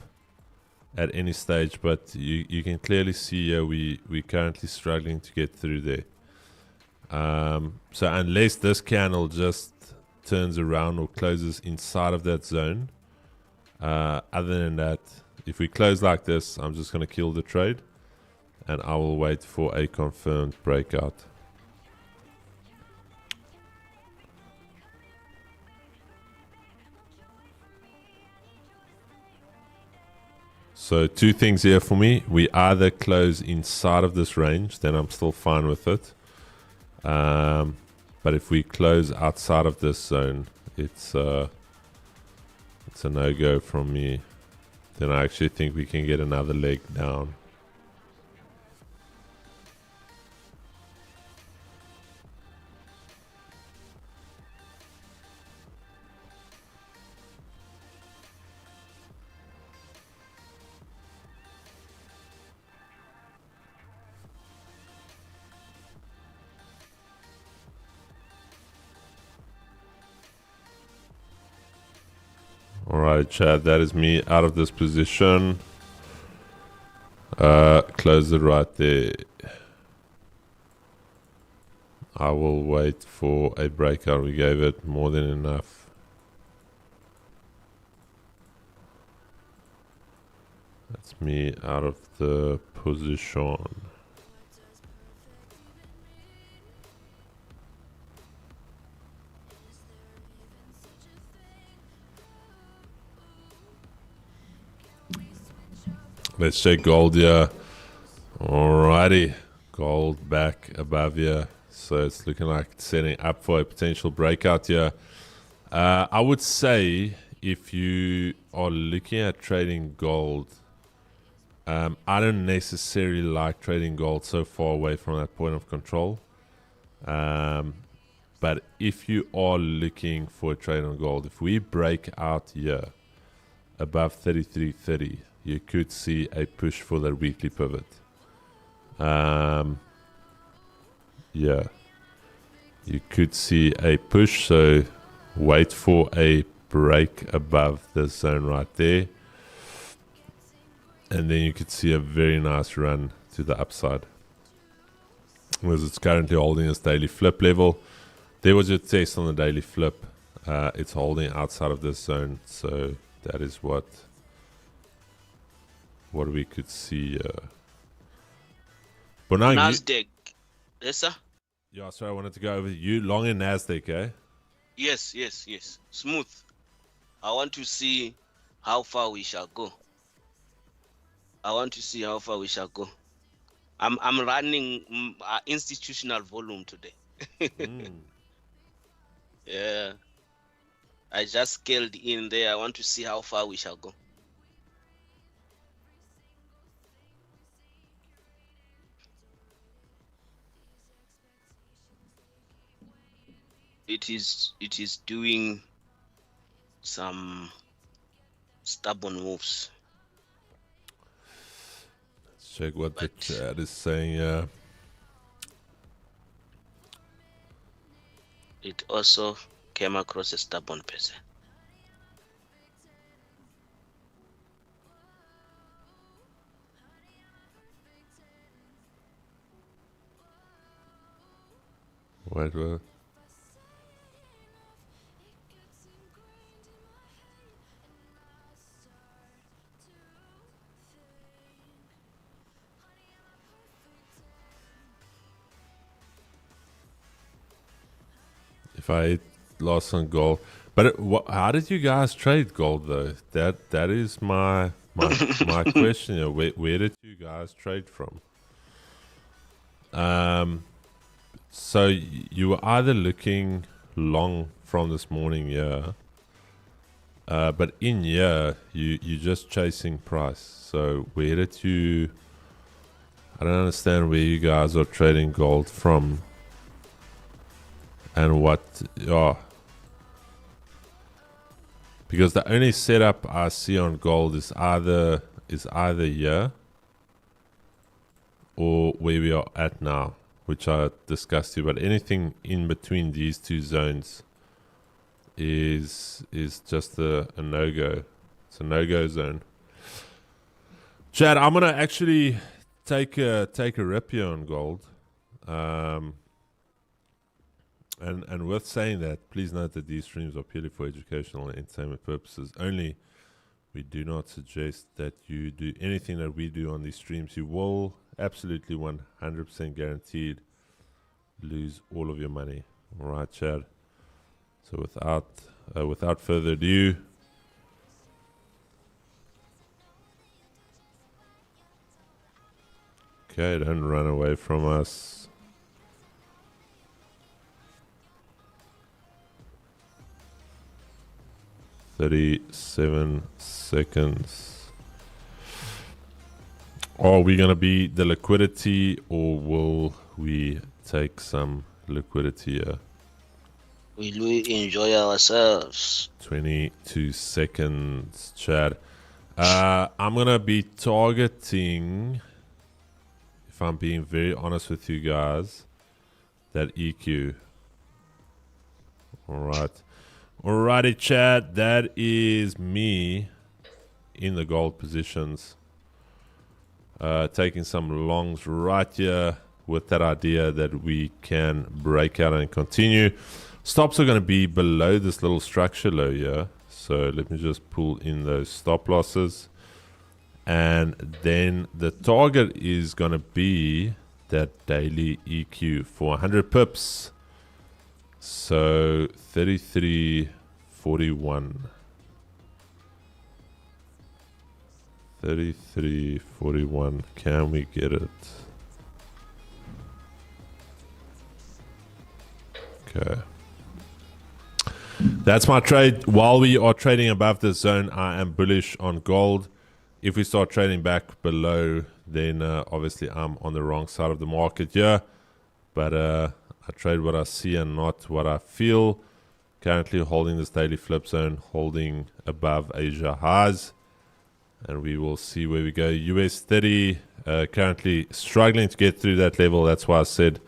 at any stage, but you can clearly see here we're currently struggling to get through there. So unless this candle just turns around or closes inside of that zone, other than that, if we close like this, I'm just going to kill the trade and I will wait for a confirmed breakout. So two things here for me. We either close inside of this range, then I'm still fine with it. But if we close outside of this zone, it's a no-go from me. Then I actually think we can get another leg down. Alright, Chad, that is me out of this position. Close it right there. I will wait for a breakout. We gave it more than enough. That's me out of the position. Let's check gold here. Alrighty, gold back above here. So it's looking like it's setting up for a potential breakout here. I would say if you are looking at trading gold, I don't necessarily like trading gold so far away from that point of control. But if you are looking for a trade on gold, if we break out here above 33.30, you could see a push for the weekly pivot. Yeah, you could see a push, so wait for a break above the zone right there, and then you could see a very nice run to the upside, because it's currently holding its daily flip level. There was a test on the daily flip. It's holding outside of this zone, so that is what we could see. But now NASDAQ. Yes, sir? Yeah, sorry, I wanted to go over you long in NASDAQ, eh? Yes. Smooth. I want to see how far we shall go. I'm running institutional volume today. Yeah. I just scaled in there. I want to see how far we shall go. It is doing some stubborn moves. Let's check what the But chat is saying. it also came across a stubborn person. Wait, what? If I lost on gold, but how did you guys trade gold though? That is my question. Where did you guys trade from? So you were either looking long from this morning, yeah. But in year, you just chasing price. So where did you? I don't understand where you guys are trading gold from, and what? Yeah, because the only setup I see on gold is either year or where we are at now, which I discussed here. But anything in between these two zones is just a no-go. It's a no-go zone. Chad, I'm gonna actually take a rip here on gold. And with saying that, please note that these streams are purely for educational and entertainment purposes only. We do not suggest that you do anything that we do on these streams. You will absolutely 100% guaranteed lose all of your money. All right, Chad. So without further ado, okay, don't run away from us. $37 seconds. Are we gonna be the liquidity, or will we take some liquidity here? Will we enjoy ourselves? 22 seconds, Chad. I'm gonna be targeting, if I'm being very honest with you guys, that EQ. Alright. Alrighty, Chad. That is me in the gold positions. Taking some longs right here with that idea that we can break out and continue. Stops are going to be below this little structure low here. So let me just pull in those stop losses. And then the target is going to be that daily EQ for 100 pips. So 33.41. 33.41. Can we get it? Okay. That's my trade. While we are trading above this zone, I am bullish on gold. If we start trading back below, then obviously I'm on the wrong side of the market here. But I trade what I see and not what I feel. Currently holding this daily flip zone, holding above Asia highs. And we will see where we go. US 30 currently struggling to get through that level. That's why I said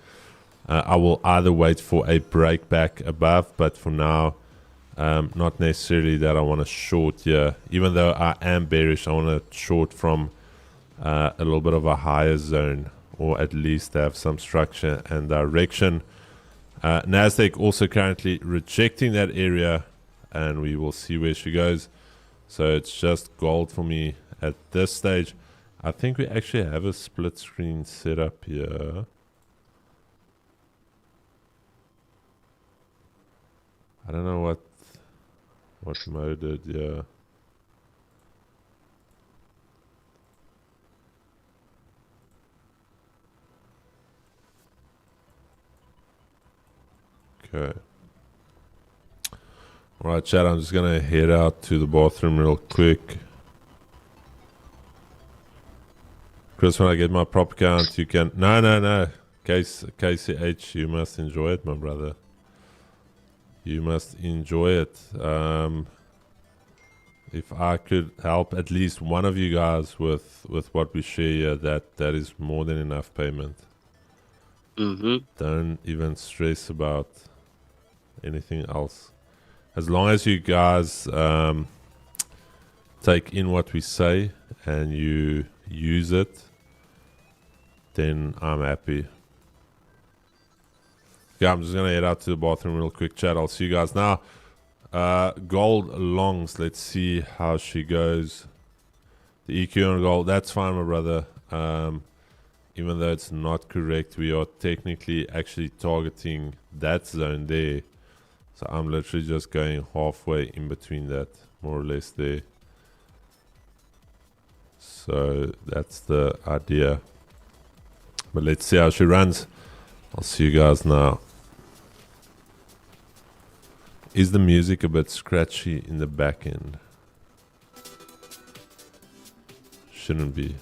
I will either wait for a break back above. But for now, not necessarily that I want to short here. Even though I am bearish, I want to short from a little bit of a higher zone, or at least have some structure and direction. NASDAQ also currently rejecting that area, and we will see where she goes. So it's just gold for me at this stage. I think we actually have a split screen set up here. I don't know what mode it, yeah. Okay. Alright, chat, I'm just gonna head out to the bathroom real quick. Chris, when I get my prop count, you can... No. KCH, you must enjoy it, my brother. You must enjoy it. if I could help at least one of you guys with what we share here, that is more than enough payment. Don't even stress about anything else. As long as you guys take in what we say and you use it, then I'm happy. Yeah, I'm just gonna head out to the bathroom real quick, chat. I'll see you guys now. Gold longs, let's see how she goes. The EQ on gold, that's fine, my brother. Even though it's not correct, we are technically actually targeting that zone there. So I'm literally just going halfway in between that, more or less there. So that's the idea. But let's see how she runs. I'll see you guys now. Is the music a bit scratchy in the back end? Shouldn't be.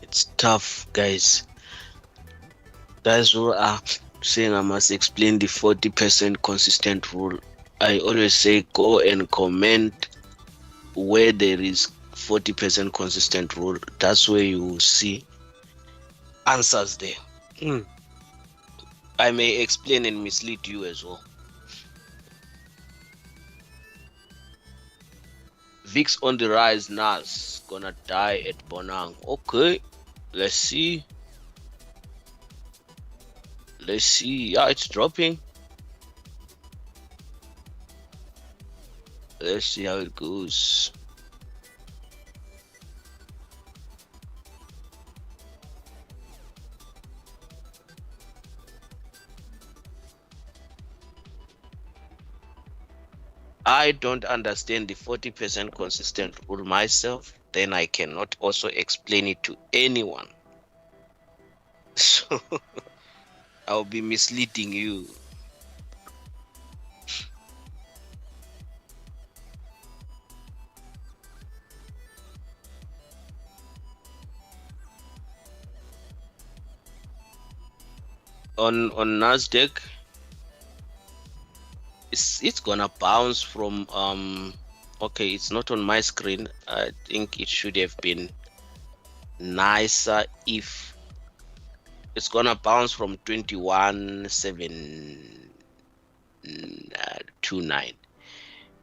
It's tough, guys. Guys who are saying I must explain the 40% consistent rule, I always say go and comment where there is 40% consistent rule. That's where you will see answers there. I may explain and mislead you as well. VIX on the rise, NAS gonna die at Bonang. Okay, let's see. Let's see. Yeah, it's dropping. Let's see how it goes. I don't understand the 40% consistent rule myself, then I cannot also explain it to anyone. So I'll be misleading you. On NASDAQ, it's gonna bounce from okay, it's not on my screen. I think it should have been nicer if it's gonna bounce from 21,729.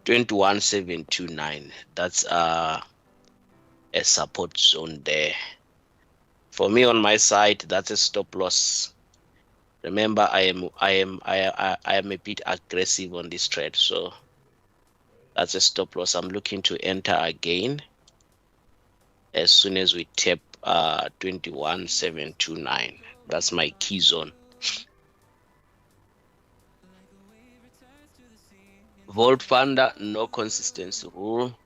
21,729. That's a support zone there. For me on my side, that's a stop loss. Remember, I am a bit aggressive on this trade, so that's a stop loss. I'm looking to enter again as soon as we tap 21,729. That's my key zone. Volt Panda, no consistency rule.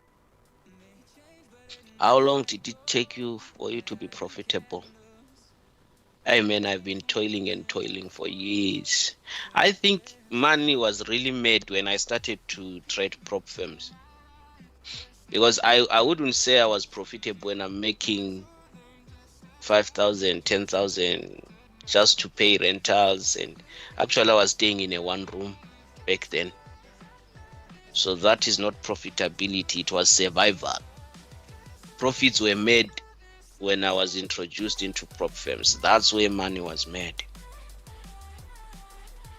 How long did it take you for you to be profitable? Hey man, I've been toiling and toiling for years. I think money was really made when I started to trade prop firms. Because I wouldn't say I was profitable when I'm making 5,000, 10,000 just to pay rentals. And actually I was staying in a one room back then. So that is not profitability, it was survival. Profits were made when I was introduced into prop firms. That's where money was made.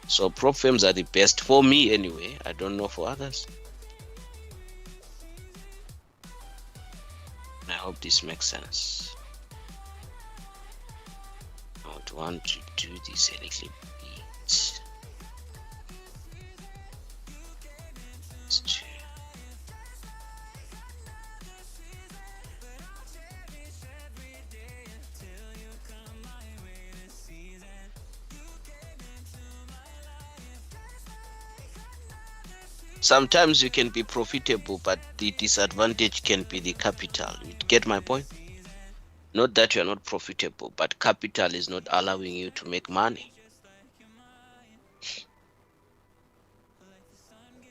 So prop firms are the best for me anyway. I don't know for others. I hope this makes sense. I would want to do this a little bit. Sometimes you can be profitable, but the disadvantage can be the capital. You get my point? Not that you are not profitable, but capital is not allowing you to make money.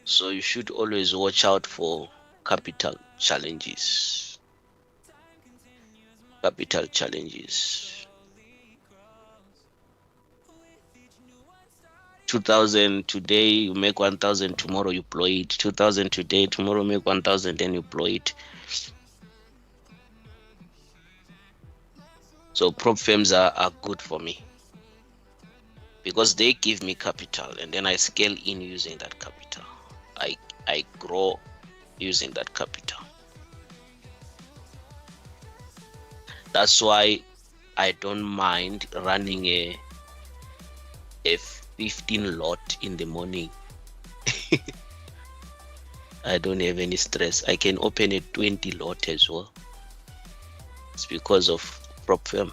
So you should always watch out for capital challenges. Capital challenges. 2,000 today, you make 1,000, tomorrow you blow it. 2,000 today, tomorrow you make 1,000, then you blow it. So prop firms are good for me because they give me capital and then I scale in using that capital. I grow using that capital. That's why I don't mind running a 15 lot in the morning. I don't have any stress. I can open a 20 lot as well. It's because of prop firm.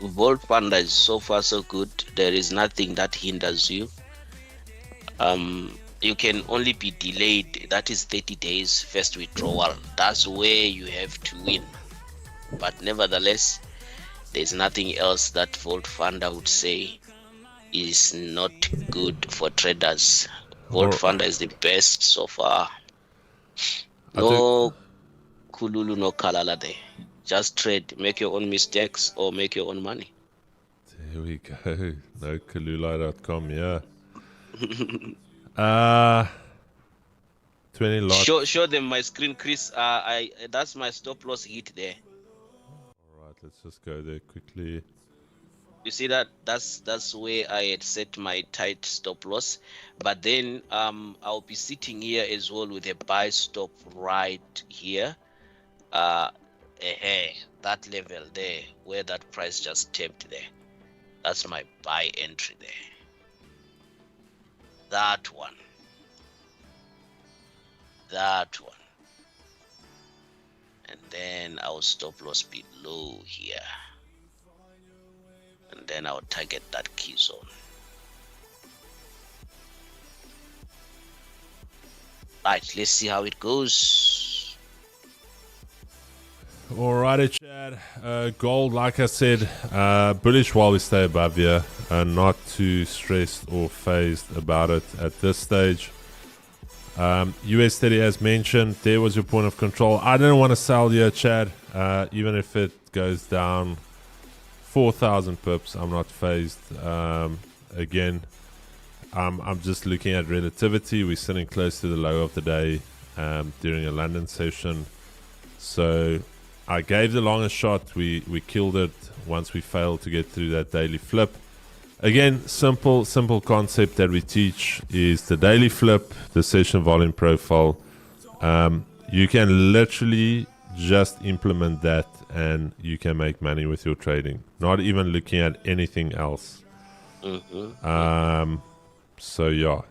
Vault Panda is so far so good. There is nothing that hinders you. You can only be delayed. That is 30 days first withdrawal. That's where you have to win. But nevertheless, there's nothing else that Vault Funder would say is not good for traders. Vault Funder is the best so far. No kululu, no kalala there. Just trade, make your own mistakes or make your own money. There we go. No kalula.com, yeah. 20 lots. Show them my screen, Chris. That's my stop loss hit there. All right, let's just go there quickly. You see that? That's where I had set my tight stop loss. But then I'll be sitting here as well with a buy stop right here. That level there where that price just tapped there. That's my buy entry there. That one. And then I'll stop loss below here. And then I'll target that key zone. Right, let's see how it goes. Alrighty, Chad. Gold, like I said, bullish while we stay above here. Not too stressed or phased about it at this stage. US30, as mentioned, there was your point of control. I didn't want to sell here, Chad. Even if it goes down 4,000 pips, I'm not phased. Again, I'm just looking at relativity. We're sitting close to the low of the day during a London session. So I gave the longest shot. We killed it once we failed to get through that daily flip. Again, simple concept that we teach is the daily flip, the session volume profile. You can literally just implement that and you can make money with your trading, not even looking at anything else. So yeah,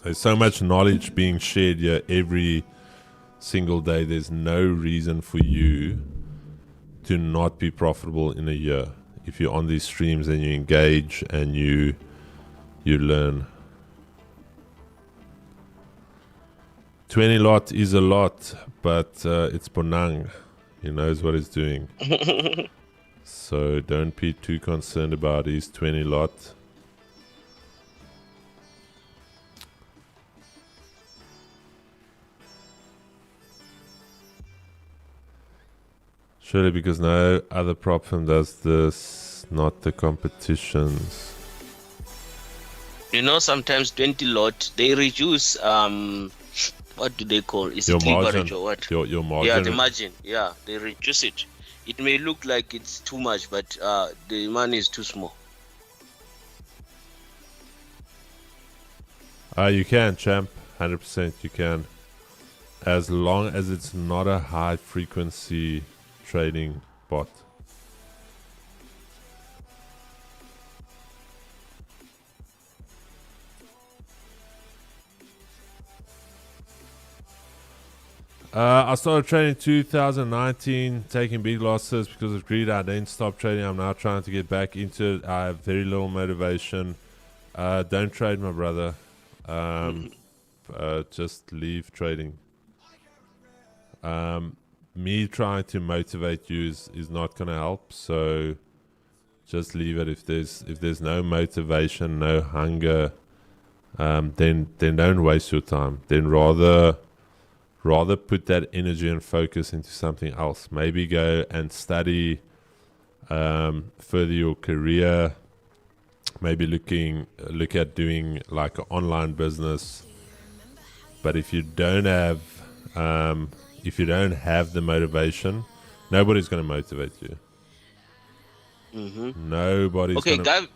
there's so much knowledge being shared here every single day. There's no reason for you to not be profitable in a year if you're on these streams and you engage and you learn. 20 lot is a lot, but it's Bonang. He knows what he's doing. So don't be too concerned about his 20 lot. Surely because no other prop firm does this, not the competitions. Sometimes 20 lot they reduce what do they call? Is Your it leverage margin. or what? Your Yeah, margin. the margin. Yeah, they reduce it. It may look like it's too much, but the money is too small. You can, champ. 100% you can. As long as it's not a high frequency trading bot. I started trading in 2019, taking big losses because of greed. I didn't stop trading. I'm now trying to get back into it. I have very little motivation. Don't trade, my brother. Just leave trading. Me trying to motivate you is not going to help. So just leave it. If there's no motivation, no hunger, then don't waste your time. Then rather put that energy and focus into something else. Maybe go and study, further your career. Maybe look at doing like an online business. But if you don't have the motivation, nobody's going to motivate you. Nobody's Okay, going to.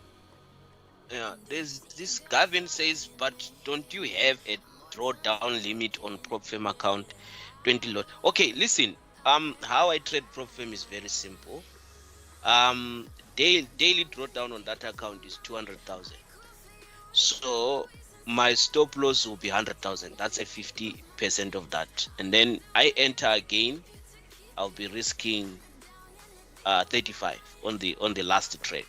Yeah, there's this Gavin says, but don't you have a drawdown limit on PropFirm account? 20 lot. Okay, listen. How I trade PropFirm is very simple. Daily drawdown on that account is 200,000. So my stop loss will be 100,000. That's a 50% of that. And then I enter again. I'll be risking 35 on the last trade.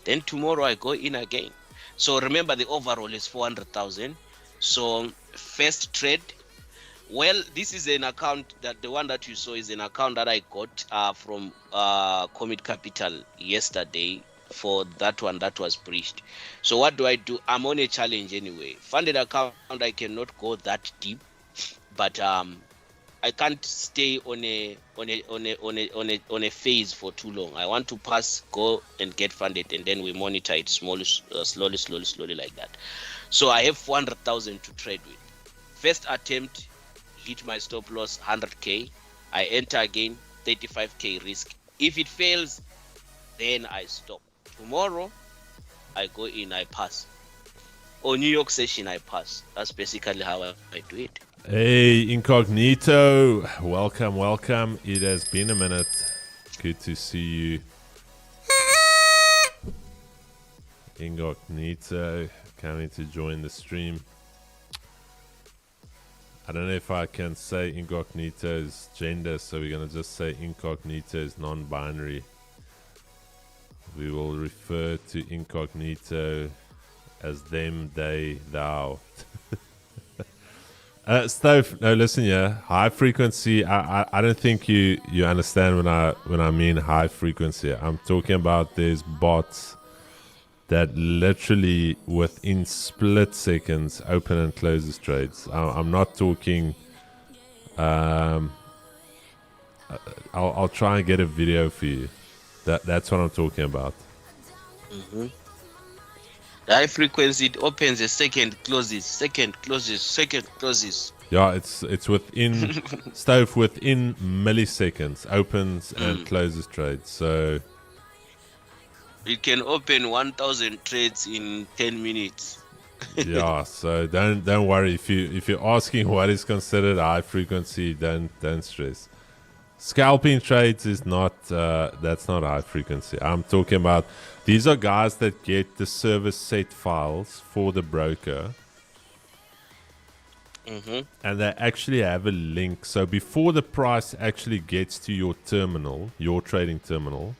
Then tomorrow I go in again. So remember the overall is 400,000. So first trade. Well, this is an account that the one that you saw is an account that I got from Commit Capital yesterday for that one that was breached. So what do? I'm on a challenge anyway. Funded account, I cannot go that deep, but I can't stay on a phase for too long. I want to pass, go and get funded, and then we monitor it slowly like that. So I have 400,000 to trade with. First attempt, hit my stop loss 100k. I enter again, 35k risk. If it fails, then I stop. Tomorrow, I go in, I pass. Or New York session, I pass. That's basically how I do it. Hey, Incognito. Welcome. It has been a minute. Good to see you. Incognito coming to join the stream. I don't know if I can say Incognito's gender, so we're going to just say Incognito is non-binary. We will refer to Incognito as them, they, thou. Stove, no, listen, yeah, high frequency. I don't think you understand when I mean high frequency. I'm talking about there's bots that literally within split seconds open and closes trades. I'm not talking. I'll try and get a video for you. That's what I'm talking about. Mm-hmm. The high frequency, it opens a second, closes, second, closes, second, closes. Yeah, it's within Stove within milliseconds opens and closes trades. So it can open 1,000 trades in 10 minutes. Yeah, so don't worry if you're asking what is considered high frequency, don't stress. Scalping trades is not that's not high frequency. I'm talking about these are guys that get the service set files for the broker. And they actually have a link. So before the price actually gets to your terminal, your trading terminal,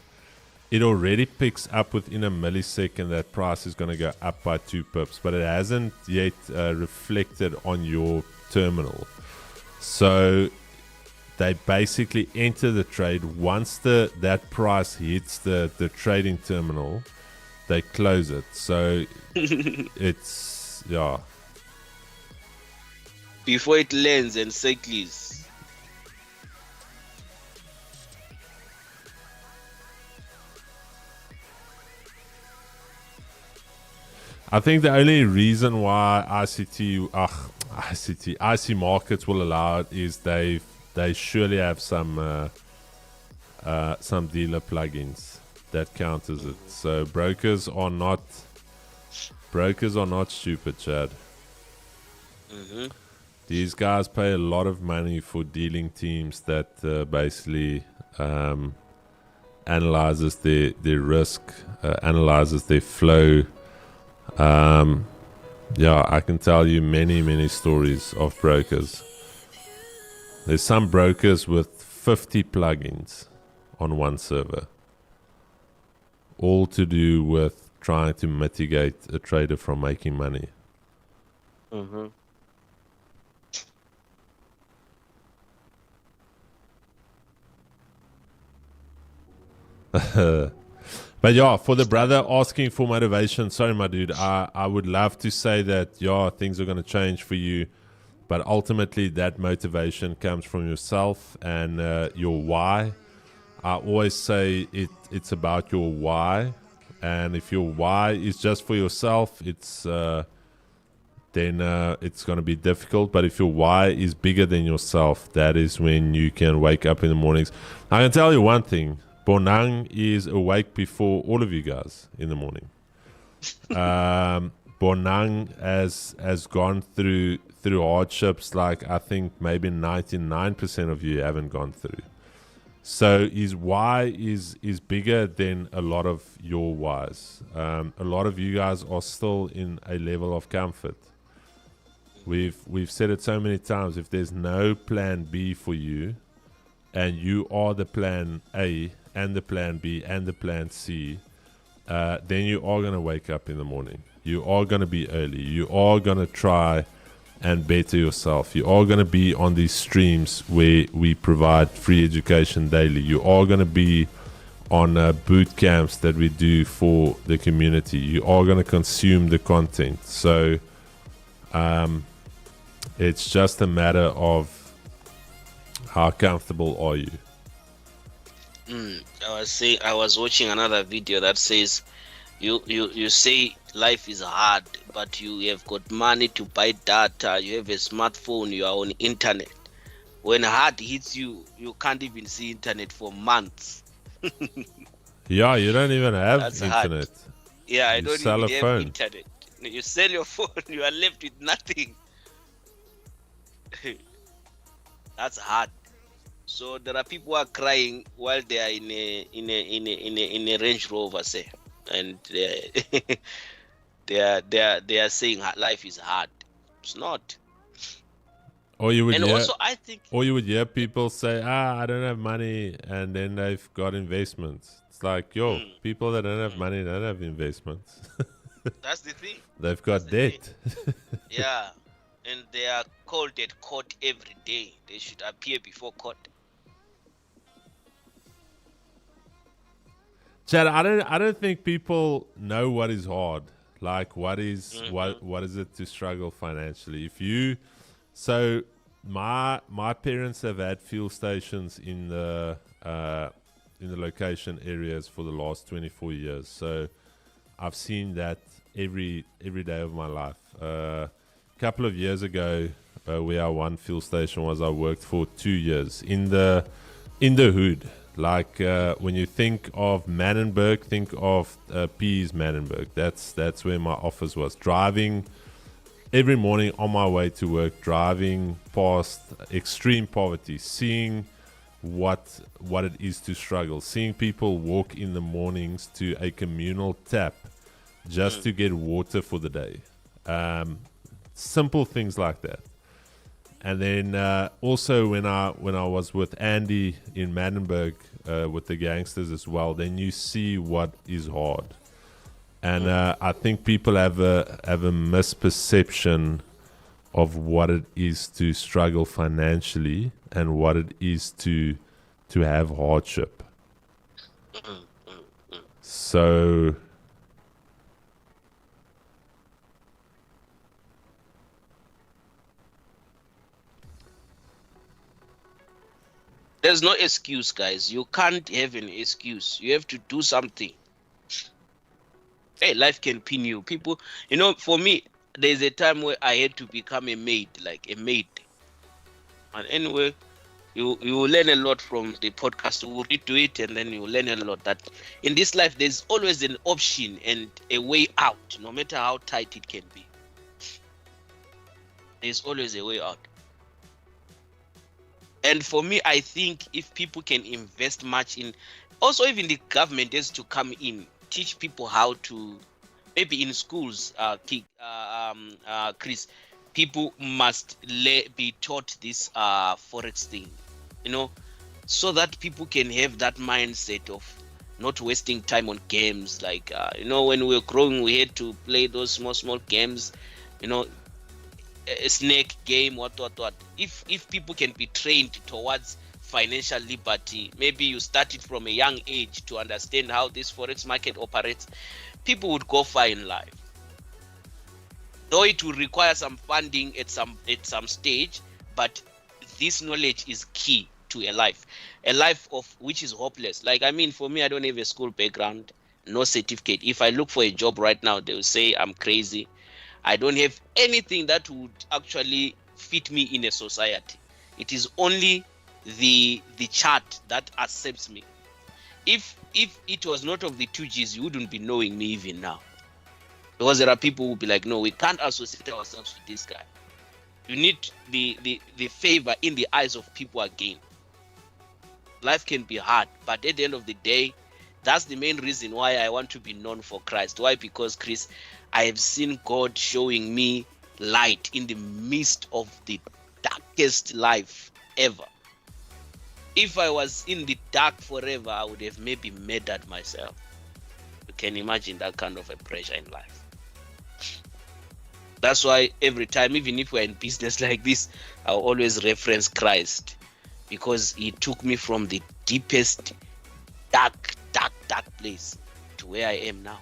it already picks up within a millisecond that price is going to go up by 2 pips, but it hasn't yet reflected on your terminal. So they basically enter the trade. Once that price hits the trading terminal, they close it. So it's, yeah. Before it lands and cycles. I think the only reason why IC markets will allow it is they surely have some dealer plugins that counters it. So brokers are not stupid, Chad. Mm-hmm. These guys pay a lot of money for dealing teams that basically analyzes their risk, analyzes their flow. Yeah, I can tell you many stories of brokers. There's some brokers with 50 plugins on one server, all to do with trying to mitigate a trader from making money. Mm-hmm. But yeah, for the brother asking for motivation, sorry, my dude, I would love to say that, yeah, things are going to change for you. But ultimately, that motivation comes from yourself and your why. I always say it's about your why. And if your why is just for yourself, then it's going to be difficult. But if your why is bigger than yourself, that is when you can wake up in the mornings. I can tell you one thing. Bonang is awake before all of you guys in the morning. Bonang has gone through hardships like I think maybe 99% of you haven't gone through. So his why is bigger than a lot of your whys. A lot of you guys are still in a level of comfort. We've said it so many times. If there's no plan B for you, and you are the plan A and the plan B and the plan C, then you are going to wake up in the morning. You are going to be early. You are going to try and better yourself. You are going to be on these streams where we provide free education daily. You are going to be on boot camps that we do for the community. You are going to consume the content. So it's just a matter of how comfortable are you. I was watching another video that says you say life is hard, but you have got money to buy data, you have a smartphone, you are on internet. When hard hits you, you can't even see internet for months. Yeah, you don't even have That's internet. hard. Yeah, I You don't sell even a have phone. internet. You sell your phone, you are left with nothing. That's hard. So there are people who are crying while they are in a Range Rover, say, and they are saying life is hard. It's not. Or you would And hear, also, I think, or you would hear people say, I don't have money, and then they've got investments. It's like, people that don't have money don't have investments. that's the thing. They've got debt. Yeah, and they are called at court every day. They should appear before court. Chad, I don't think people know what is hard. Like, what is it to struggle financially? So my parents have had fuel stations in the location areas for the last 24 years. So I've seen that every day of my life. A couple of years ago, where our one fuel station was, I worked for 2 years in the hood. Like when you think of Mannenberg, think of P's Mannenberg. That's where my office was. Driving every morning on my way to work, driving past extreme poverty, seeing what it is to struggle, seeing people walk in the mornings to a communal tap just to get water for the day. Simple things like that. And then also when I was with Andy in Mannenberg with the gangsters as well, then you see what is hard. And I think people have a misperception of what it is to struggle financially and what it is to have hardship. So there's no excuse, guys. You can't have an excuse. You have to do something. Hey, life can pin you. People, for me, there's a time where I had to become a maid, like a maid. And anyway, you will learn a lot from the podcast. We'll read to it, and then you will learn a lot that in this life there's always an option and a way out, no matter how tight it can be. There's always a way out. And for me, I think if people can invest much in, also even the government has to come in, teach people how to, maybe in schools, Chris, people must be taught this forex thing, so that people can have that mindset of not wasting time on games. Like when we were growing, we had to play those small games, a snake game, what. If people can be trained towards financial liberty, maybe you start it from a young age to understand how this forex market operates, people would go far in life. Though it will require some funding at some stage, but this knowledge is key to a life of which is hopeless. Like, I mean, for me, I don't have a school background, no certificate. If I look for a job right now, they will say I'm crazy. I don't have anything that would actually fit me in a society. It is only the chart that accepts me. If it was not of the 2Gs, you wouldn't be knowing me even now. Because there are people who will be like, no, we can't associate ourselves with this guy. You need the favor in the eyes of people again. Life can be hard, but at the end of the day, that's the main reason why I want to be known for Christ. Why? Because, Chris, I have seen God showing me light in the midst of the darkest life ever. If I was in the dark forever, I would have maybe murdered myself. You can imagine that kind of a pressure in life. That's why every time, even if we're in business like this, I'll always reference Christ, because he took me from the deepest, dark place to where I am now.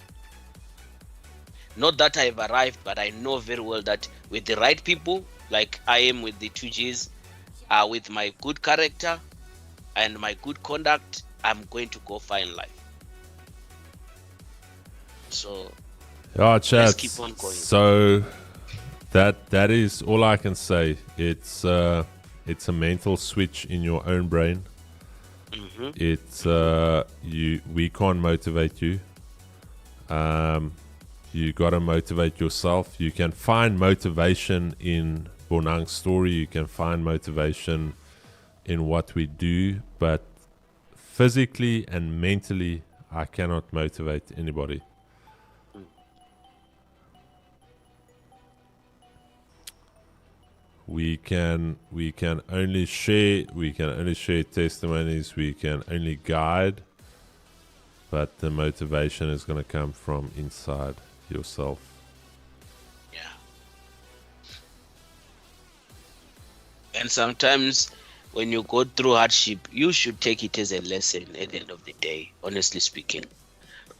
Not that I've arrived, but I know very well that with the right people, like I am with the 2Gs, with my good character and my good conduct, I'm going to go far in life. So let's keep on going. So that is all I can say. It's a mental switch in your own brain. Mm-hmm. It's we can't motivate you. You gotta motivate yourself. You can find motivation in Bonang's story. You can find motivation in what we do, but physically and mentally, I cannot motivate anybody. We can only share testimonies, we can only guide, but the motivation is going to come from inside yourself. Yeah. And sometimes when you go through hardship, you should take it as a lesson at the end of the day, honestly speaking,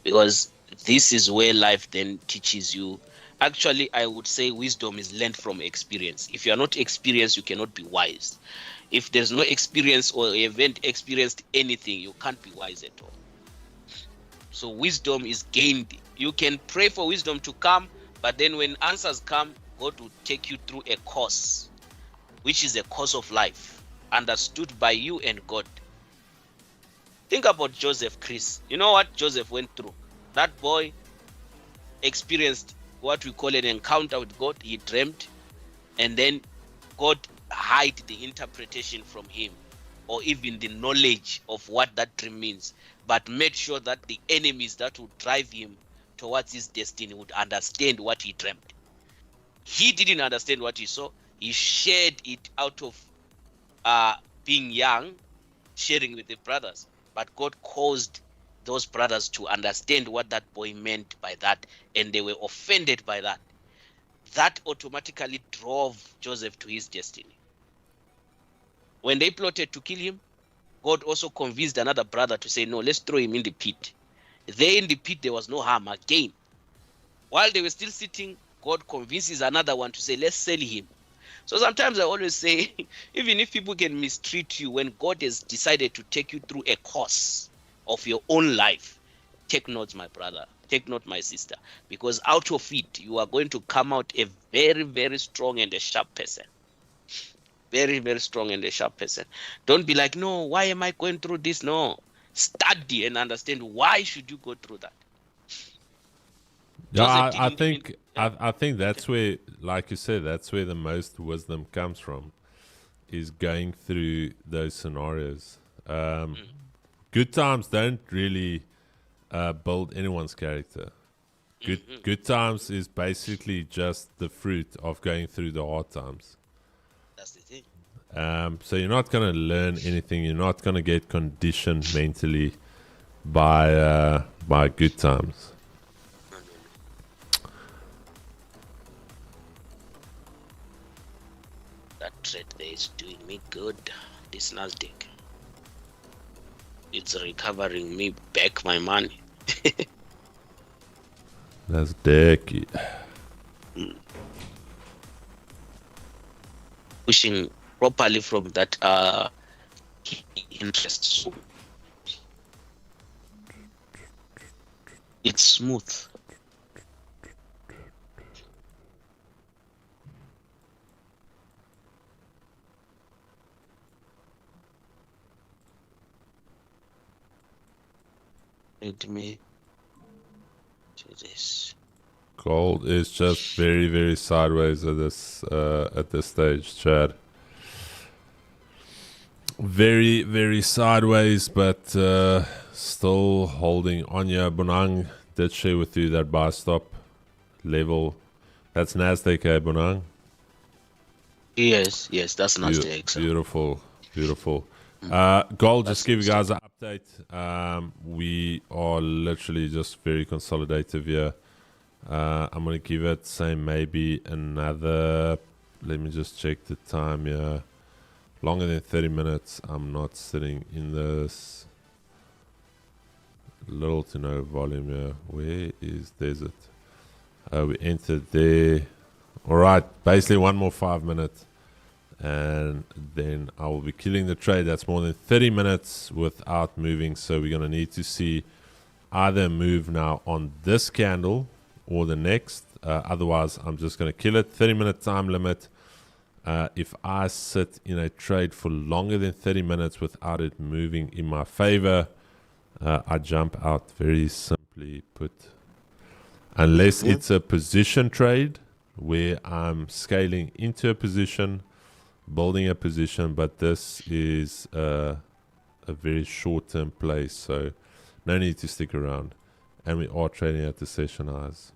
because this is where life then teaches you. Actually, I would say wisdom is learned from experience. If you are not experienced, you cannot be wise. If there's no experience or you haven't experienced anything, you can't be wise at all. So wisdom is gained. You can pray for wisdom to come, but then when answers come, God will take you through a course, which is a course of life, understood by you and God. Think about Joseph, Chris. You know what Joseph went through? That boy experienced what we call an encounter with God. He dreamt, and then God hid the interpretation from him, or even the knowledge of what that dream means, but made sure that the enemies that would drive him towards his destiny would understand what he dreamt. He didn't understand what he saw. He shared it out of being young, sharing with the brothers, but God caused those brothers to understand what that boy meant by that, and they were offended by that. That automatically drove Joseph to his destiny. When they plotted to kill him, God also convinced another brother to say, no, let's throw him in the pit. There in the pit, there was no harm again. While they were still sitting, God convinces another one to say, let's sell him. So sometimes I always say, even if people can mistreat you, when God has decided to take you through a course of your own life, take notes, my brother. Take note, my sister, because out of it, you are going to come out a very, very strong and a sharp person. Very, very strong and a sharp person. Don't be like, no, why am I going through this? No, study and understand why should you go through that. Yeah, Joseph I didn't think even, yeah. I think that's where, like you said, that's where the most wisdom comes from, is going through those scenarios. Good times don't really build anyone's character. Good times is basically just the fruit of going through the hard times. That's the thing. So you're not going to learn anything. You're not going to get conditioned mentally by good times. No. That trade there is doing me good. This NASDAQ, it's recovering me back my money. That's decky. Pushing properly from that interest. So it's smooth. Let me do this. Gold is just very, very sideways at this stage, Chad. Very, very sideways, but still holding on. Yeah, Bonang did share with you that buy stop level. That's NASDAQ, eh, Bonang? Yes, that's NASDAQ. Beautiful. Gold, just give you guys an update. We are literally just very consolidative here. I'm going to give it, say, maybe another, let me just check the time here. Longer than 30 minutes. I'm not sitting in this. Little to no volume here. Where is Desert? We entered there. Alright, basically one more 5 minutes. And then I will be killing the trade. That's more than 30 minutes without moving. So we're going to need to see either move now on this candle or the next. Otherwise, I'm just going to kill it. 30-minute time limit. If I sit in a trade for longer than 30 minutes without it moving in my favor, I jump out, very simply put. Unless it's a position trade where I'm scaling into a position, building a position, but this is a very short-term play, so no need to stick around. And we are trading at the session highs.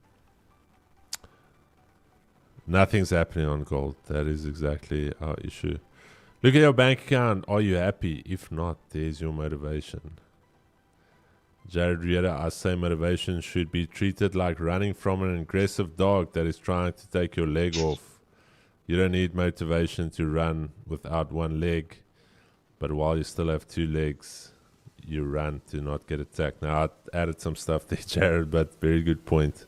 Nothing's happening on gold. That is exactly our issue. Look at your bank account. Are you happy? If not, there's your motivation. Jared Rieta, I say motivation should be treated like running from an aggressive dog that is trying to take your leg off. You don't need motivation to run without one leg. But while you still have two legs, you run to not get attacked. Now, I added some stuff there, Jared, but very good point.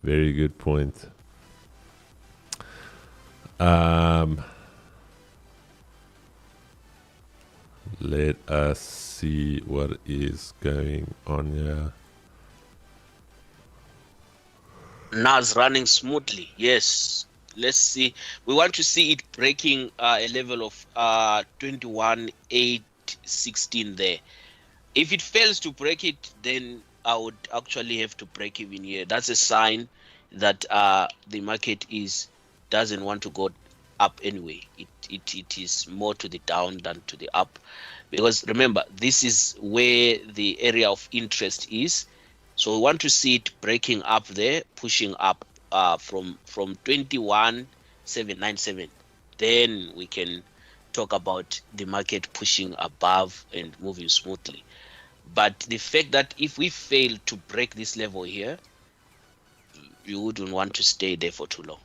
Very good point. Let us see what is going on here. NAS running smoothly. Yes. Let's see. We want to see it breaking a level of 21,816 there. If it fails to break it, then I would actually have to break even here. That's a sign that the market doesn't want to go up anyway. It is more to the down than to the up, because remember, this is where the area of interest is. So we want to see it breaking up there, pushing up from 21,797. Then we can talk about the market pushing above and moving smoothly. But the fact that if we fail to break this level here, you wouldn't want to stay there for too long.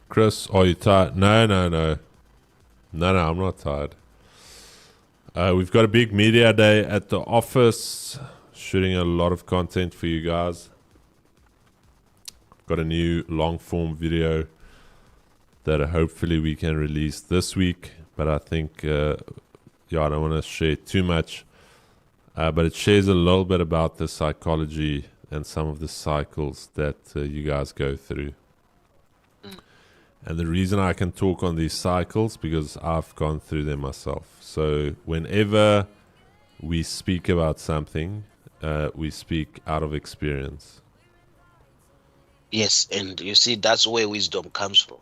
Chris, are you tired? No, I'm not tired. We've got a big media day at the office, shooting a lot of content for you guys. Got a new long form video that hopefully we can release this week. but I think I don't want to share too much. But it shares a little bit about the psychology and some of the cycles that you guys go through. And the reason I can talk on these cycles, because I've gone through them myself. So whenever we speak about something, we speak out of experience. Yes, and you see, that's where wisdom comes from.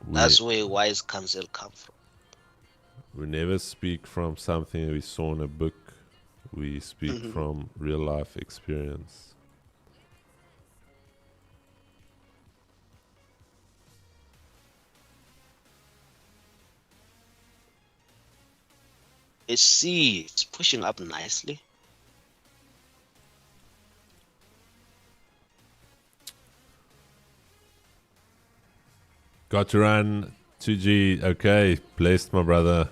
That's where wise counsel comes from. We never speak from something we saw in a book. We speak from real life experience. See, it's pushing up nicely. Got to run 2G. Okay, blessed, my brother.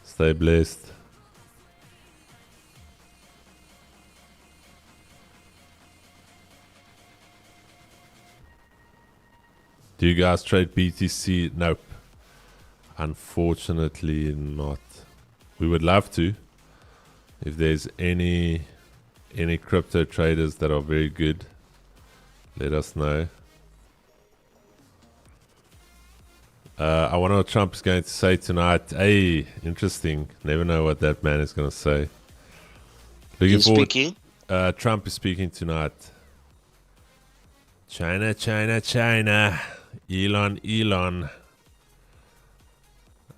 Stay blessed. Do you guys trade BTC? Nope. Unfortunately not. We would love to. If there's any crypto traders that are very good, let us know. I wonder what Trump is going to say tonight. Hey, interesting. Never know what that man is going to say. Looking forward. Speaking? Trump is speaking tonight. China, China, China. Elon.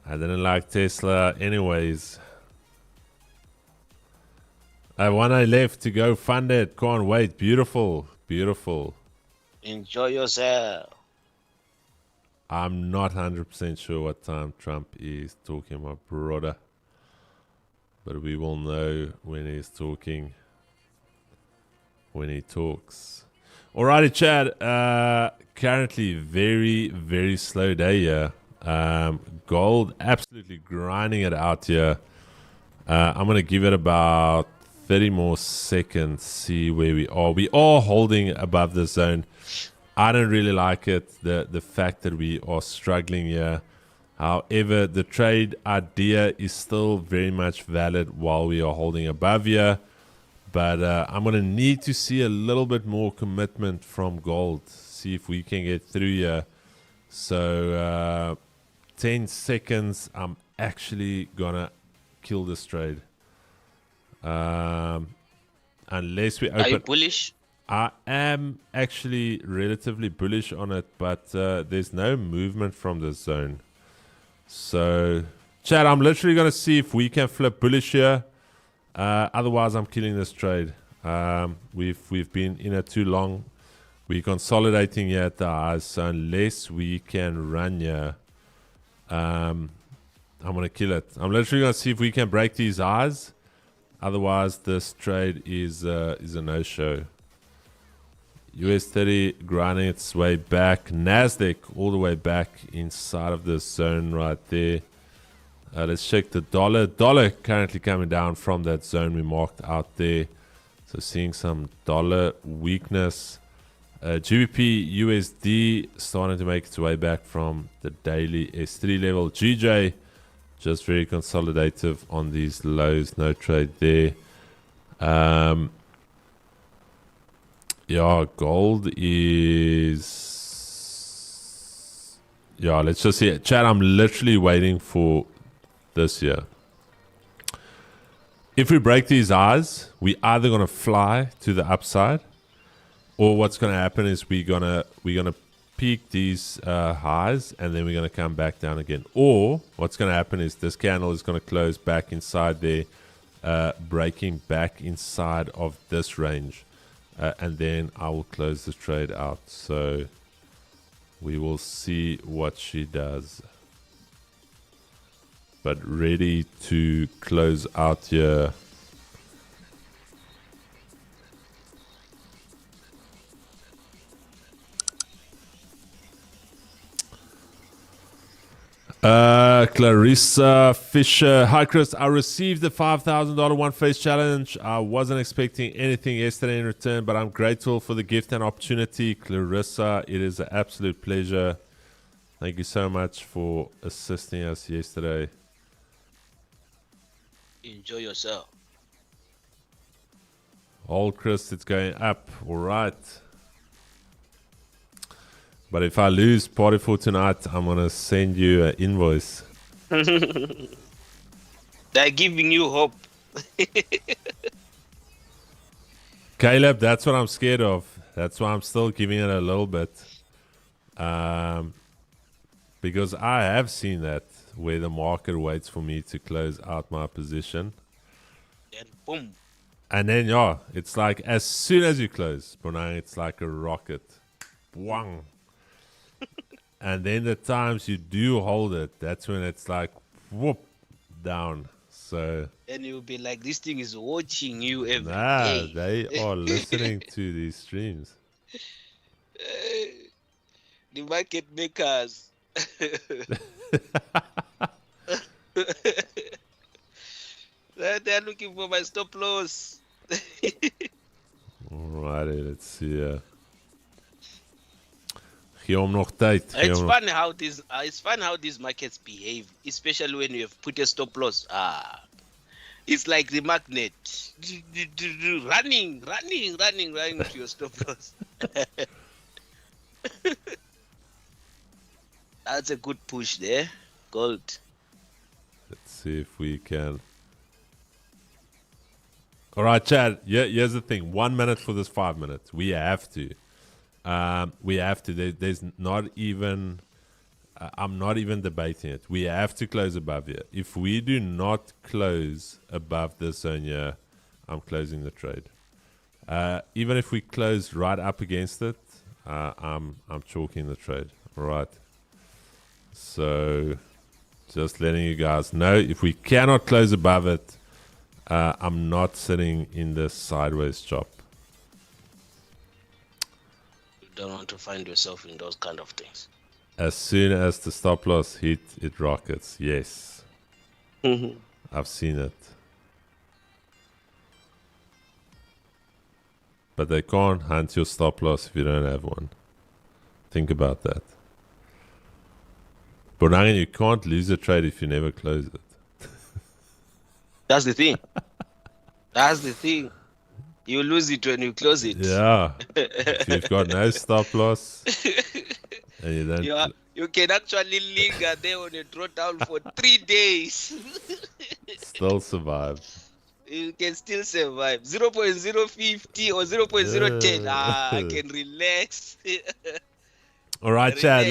I didn't like Tesla anyways. I want I left to go fund it. Can't wait. Beautiful. Enjoy yourself. I'm not 100% sure what time Trump is talking, my brother. But we will know when he's talking. When he talks. Alrighty, Chad. Currently, very, very slow day here. Gold absolutely grinding it out here. I'm going to give it about 30 more seconds, see where we are. We are holding above the zone. I don't really like it, the fact that we are struggling here. However, the trade idea is still very much valid while we are holding above here. But I'm going to need to see a little bit more commitment from gold. See if we can get through here. So 10 seconds, I'm actually going to kill this trade. Unless we open... Are you bullish? I am actually relatively bullish on it, but there's no movement from this zone. So, Chad, I'm literally going to see if we can flip bullish here. Otherwise, I'm killing this trade. We've been in it too long. We're consolidating here at the highs, so unless we can run here, I'm going to kill it. I'm literally going to see if we can break these highs. Otherwise, this trade is a no-show. US 30 grinding its way back. NASDAQ all the way back inside of this zone right there. Let's check the dollar. Dollar currently coming down from that zone we marked out there. So seeing some dollar weakness. GBP USD starting to make its way back from the daily S3 level. GJ just very consolidative on these lows. No trade there. Yeah, gold is... Yeah, let's just see. Chat, I'm literally waiting for this here. If we break these highs, we either going to fly to the upside, or what's going to happen is we're gonna peak these highs, and then we're going to come back down again. Or what's going to happen is this candle is going to close back inside there, breaking back inside of this range. And then I will close the trade out. So we will see what she does. But ready to close out here. Clarissa Fisher. Hi, Chris. I received the $5,000 one face challenge. I wasn't expecting anything yesterday in return, but I'm grateful for the gift and opportunity. Clarissa, it is an absolute pleasure. Thank you so much for assisting us yesterday. Enjoy yourself. Old Chris, it's going up. All right. But if I lose party for tonight, I'm going to send you an invoice. They're giving you hope. Caleb, that's what I'm scared of. That's why I'm still giving it a little bit. Because I have seen that where the market waits for me to close out my position. Then boom. And then, yeah, it's like as soon as you close, Bonang, it's like a rocket. Bwang. And then the times you do hold it, that's when it's like, whoop, down. So. And you'll be like, this thing is watching you every Nah, day. they are listening to these streams. The market makers. They're looking for my stop loss. Alrighty, let's see. Gee hom nog tyd. It's funny how these markets behave, especially when you have put a stop loss. It's like the magnet running to your stop loss. That's a good push there. Gold. Let's see if we can. All right, Chad. Yeah, here's the thing. 1 minute for this 5 minutes. We have to. There's not even. I'm not even debating it. We have to close above here. If we do not close above this zone here, I'm closing the trade. Even if we close right up against it, I'm chalking the trade. All right. So, just letting you guys know, if we cannot close above it, I'm not sitting in this sideways chop. You don't want to find yourself in those kind of things. As soon as the stop loss hit, it rockets. Yes. I've seen it. But they can't hunt your stop loss if you don't have one. Think about that. But you can't lose a trade if you never close it. That's the thing. That's the thing. You lose it when you close it. Yeah. If you've got no stop loss and you don't... You can actually linger there on a drawdown for 3 days. Still survive. You can still survive. 0.050 or 0.010. I can relax. All right, Chad.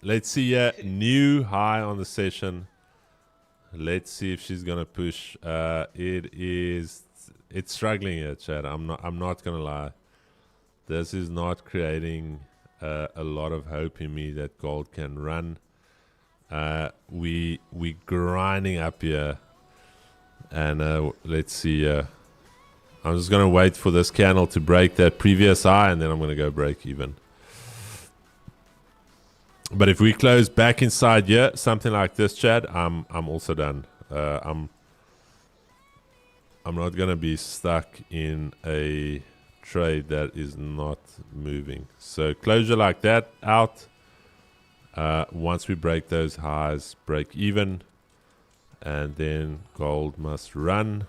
Let's see a new high on the session. Let's see if she's gonna push. It's struggling here, Chad. I'm not gonna lie. This is not creating a lot of hope in me that gold can run. We grinding up here, and let's see. I'm just gonna wait for this candle to break that previous high, and then I'm gonna go break even. But if we close back inside here, something like this, Chad, I'm also done. I'm not gonna be stuck in a trade that is not moving. So closure like that out. Once we break those highs, break even, and then gold must run.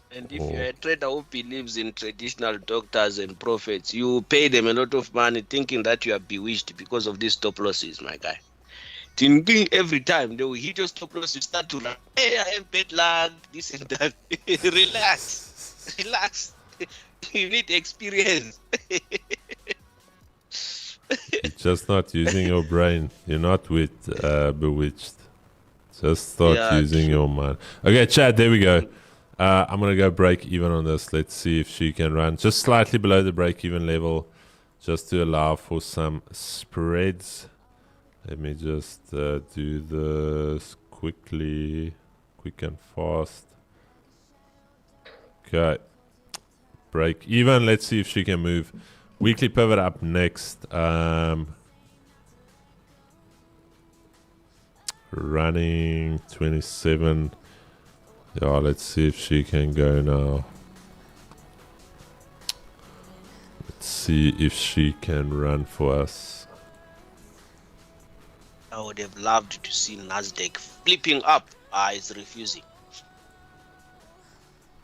And if you're a trader who believes in traditional doctors and prophets, you pay them a lot of money thinking that you are bewitched because of these stop losses, my guy. Every time they will hit your stop loss, you start to run. Hey, I have bad luck, this and that. Relax. You need experience. You're just not using your brain. You're not bewitched. Just start using your mind. Okay, Chad, there we go. I'm going to go break even on this. Let's see if she can run just slightly below the break even level, just to allow for some spreads. Let me just do this quickly, quick and fast. Okay. Break even. Let's see if she can move. Weekly pivot up next. Running 27. Yeah, let's see if she can go now. Let's see if she can run for us. I would have loved to see NASDAQ flipping up. It's refusing.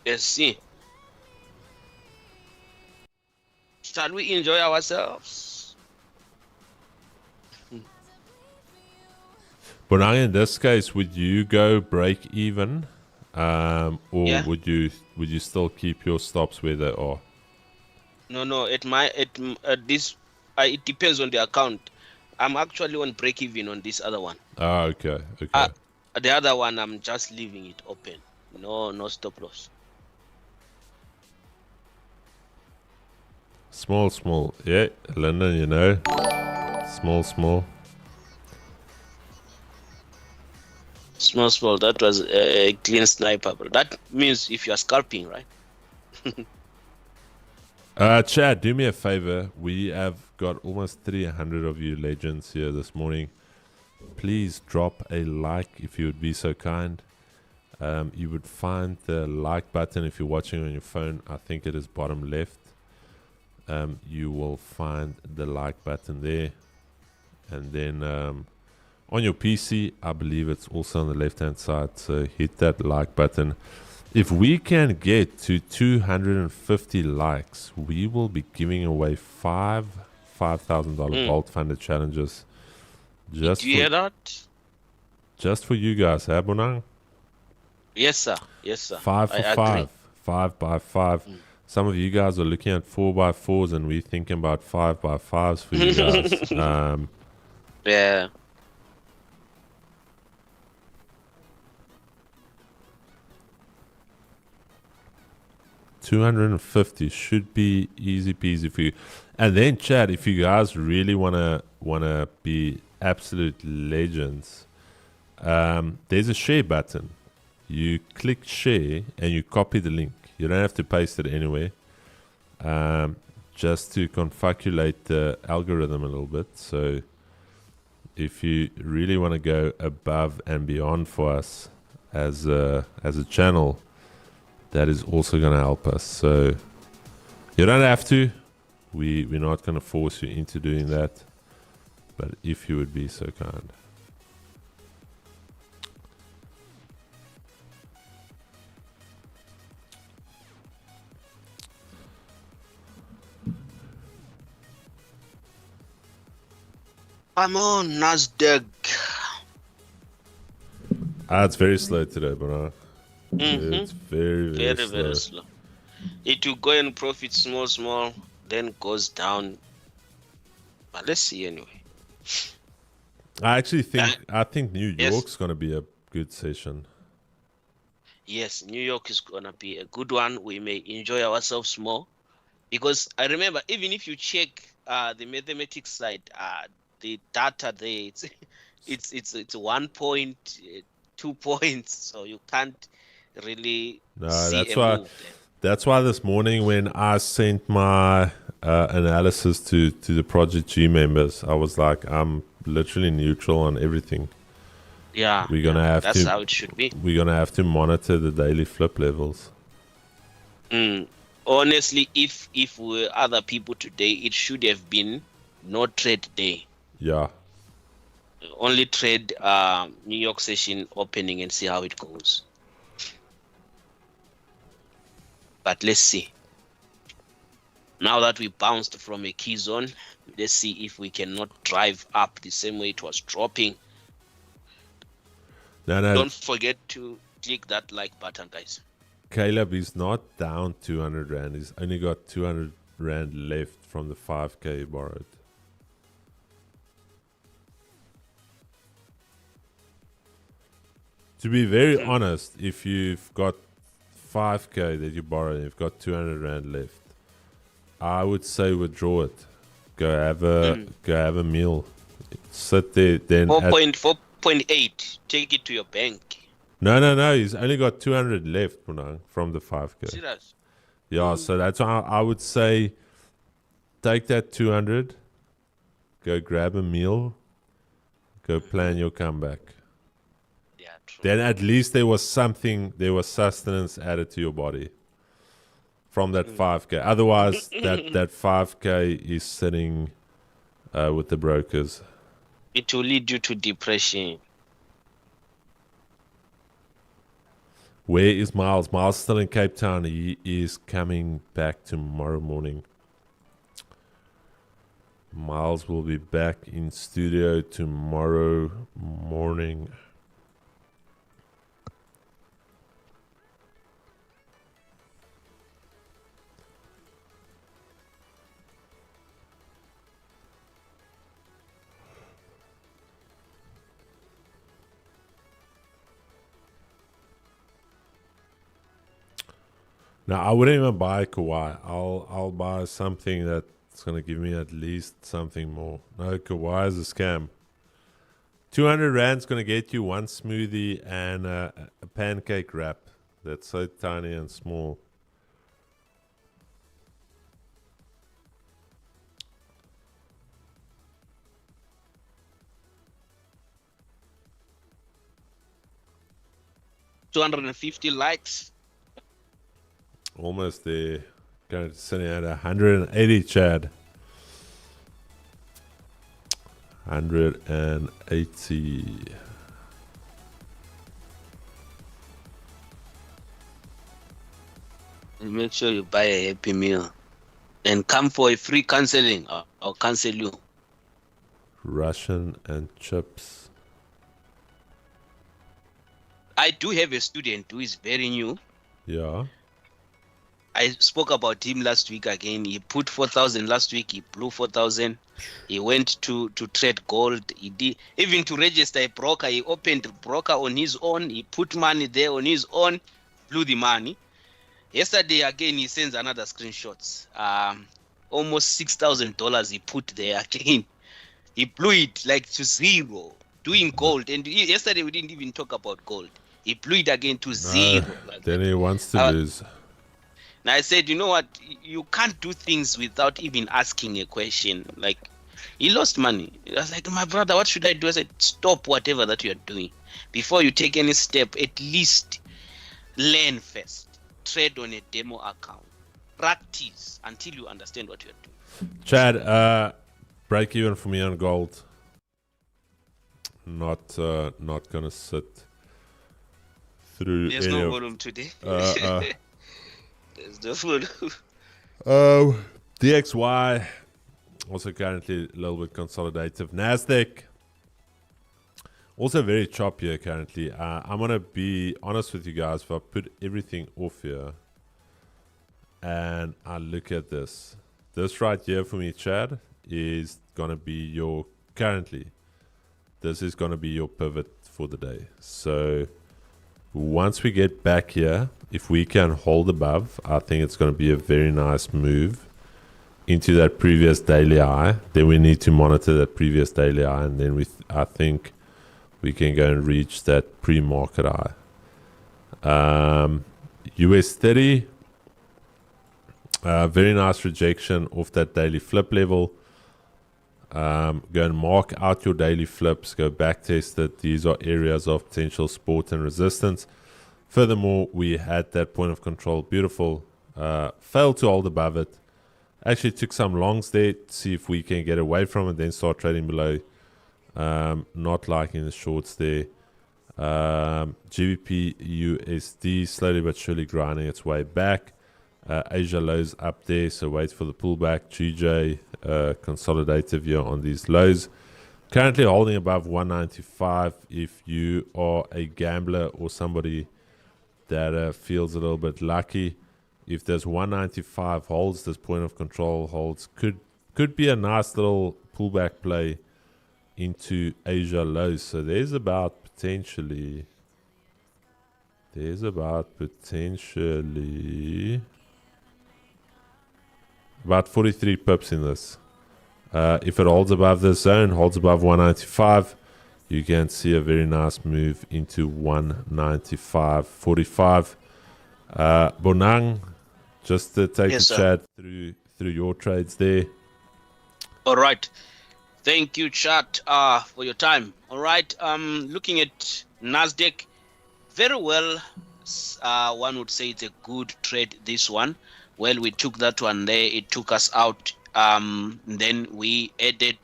Let's see. Shall we enjoy ourselves? But now in this case, would you go break even, or would you still keep your stops where they are? No. It depends on the account. I'm actually on break even on this other one. Ah, okay. The other one, I'm just leaving it open. No stop loss. Small. Yeah, London, you know. Small. Small. That was a clean sniper. But that means if you are scalping, right? Chad, do me a favor. We have got almost 300 of you legends here this morning. Please drop a like if you would be so kind. You would find the like button if you're watching on your phone. I think it is bottom left. You will find the like button there. And then on your PC, I believe it's also on the left-hand side. So hit that like button. If we can get to 250 likes, we will be giving away five $5,000 vault funded challenges. Did you hear that? Just for you guys, eh, Bonang? Yes, sir. 5 for 5. 5 by 5. Some of you guys are looking at 4 by 4s, and we're thinking about 5 by 5s for you guys. Yeah. $250 should be easy peasy for you. And then, Chad, if you guys really wanna be absolute legends, there's a share button. You click share and you copy the link. You don't have to paste it anywhere. Just to confabulate the algorithm a little bit. So if you really want to go above and beyond for us as a channel, that is also going to help us. So you don't have to. We're not going to force you into doing that. But if you would be so kind. Come on, NASDAQ. It's very slow today, but it's very slow. It will go and profit small, then goes down. But let's see anyway. I think New York's going to be a good session. Yes, New York is going to be a good one. We may enjoy ourselves more. Because I remember, even if you check the mathematics side, the data there, it's 1 point, 2 points, so you can't really see a move there. That's why this morning when I sent my analysis to the Project G members, I was like, I'm literally neutral on everything. Yeah, that's how it should be. We're gonna have to monitor the daily flip levels. Honestly, if we were other people today, it should have been no trade day. Yeah. Only trade New York session opening and see how it goes. But let's see. Now that we bounced from a key zone, let's see if we cannot drive up the same way it was dropping. No. Don't forget to click that like button, guys. Caleb is not down 200 Rand. He's only got 200 Rand left from the 5K he borrowed. To be very honest, if you've got 5K that you borrowed and you've got 200 Rand left, I would say withdraw it. Go have a meal. Sit there then. 4.8. Take it to your bank. No. He's only got 200 left from the 5K. Serious? Yeah, so that's why I would say take that 200, go grab a meal, go plan your comeback. Yeah, true. Then at least there was sustenance added to your body from that 5K. Otherwise, that 5K is sitting with the brokers. It will lead you to depression. Where is Miles? Miles is still in Cape Town. He is coming back tomorrow morning. Miles will be back in studio tomorrow morning. Now, I wouldn't even buy Kawhi. I'll buy something that's going to give me at least something more. No, Kawhi is a scam. 200 Rand's going to get you one smoothie and a pancake wrap that's so tiny and small. $250 likes. Almost there. Currently sitting at 180, Chad. 180. And make sure you buy a Happy Meal. And come for a free counseling. I'll cancel you. Russian and chips. I do have a student who is very new. Yeah. I spoke about him last week again. He put 4,000 last week. He blew 4,000. He went to trade gold. He did even to register a broker. He opened a broker on his own. He put money there on his own. Blew the money. Yesterday again he sends another screenshots. Almost $6,000 he put there again. He blew it like to zero. Doing gold, and yesterday we didn't even talk about gold. He blew it again to zero. Like then he wants to lose. And I said, you know what? You can't do things without even asking a question. Like, he lost money. I was like, my brother, what should I do? I said, stop whatever that you're doing. Before you take any step, at least learn first. Trade on a demo account. Practice until you understand what you're doing. Chad, break even for me on gold. Not gonna sit through. There's no volume today. There's no volume. DXY also currently a little bit consolidative. NASDAQ also very choppy here currently. I'm gonna be honest with you guys. If I put everything off here and I look at this right here for me, Chad, is gonna be your currently. This is gonna be your pivot for the day. So once we get back here, if we can hold above, I think it's going to be a very nice move into that previous daily high. Then we need to monitor that previous daily high, and then I think we can go and reach that pre-market high. US 30, very nice rejection off that daily flip level. Go and mark out your daily flips, go back test it. These are areas of potential support and resistance. Furthermore, we had that point of control, beautiful, failed to hold above it. Actually took some longs there to see if we can get away from it, then start trading below. Not liking the shorts there. GBP USD slowly but surely grinding its way back. Asia lows up there, so wait for the pullback. GJ consolidative here on these lows. Currently holding above 195. If you are a gambler or somebody that feels a little bit lucky, if there's 195 holds, this point of control holds, could be a nice little pullback play into Asia lows. So there's about potentially about 43 pips in this. If it holds above this zone, holds above 195, you can see a very nice move into 195.45. Bonang, just to take Yes, the chat through your trades there. All right. Thank you, chat, for your time. All right. Looking at NASDAQ, very well. One would say it's a good trade, this one. Well, we took that one there. It took us out. Then we added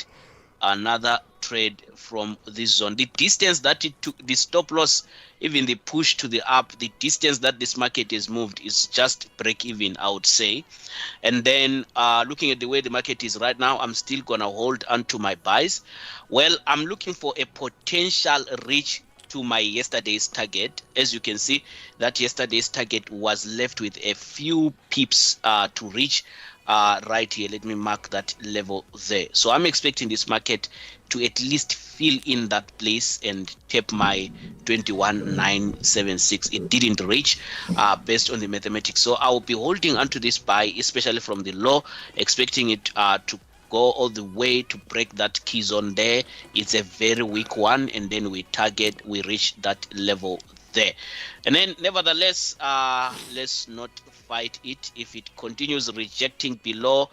another trade from this zone. The distance that it took, the stop loss, even the push to the up, the distance that this market has moved is just break even, I would say. And then looking at the way the market is right now, I'm still going to hold onto my buys. Well, I'm looking for a potential reach to my yesterday's target. As you can see, that yesterday's target was left with a few pips to reach right here. Let me mark that level there. So I'm expecting this market to at least fill in that place and tap my 21,976. It didn't reach based on the mathematics. So I will be holding onto this buy, especially from the low, expecting it to go all the way to break that key zone there. It's a very weak one, and then we reach that level there. And then nevertheless, let's not fight it. If it continues rejecting below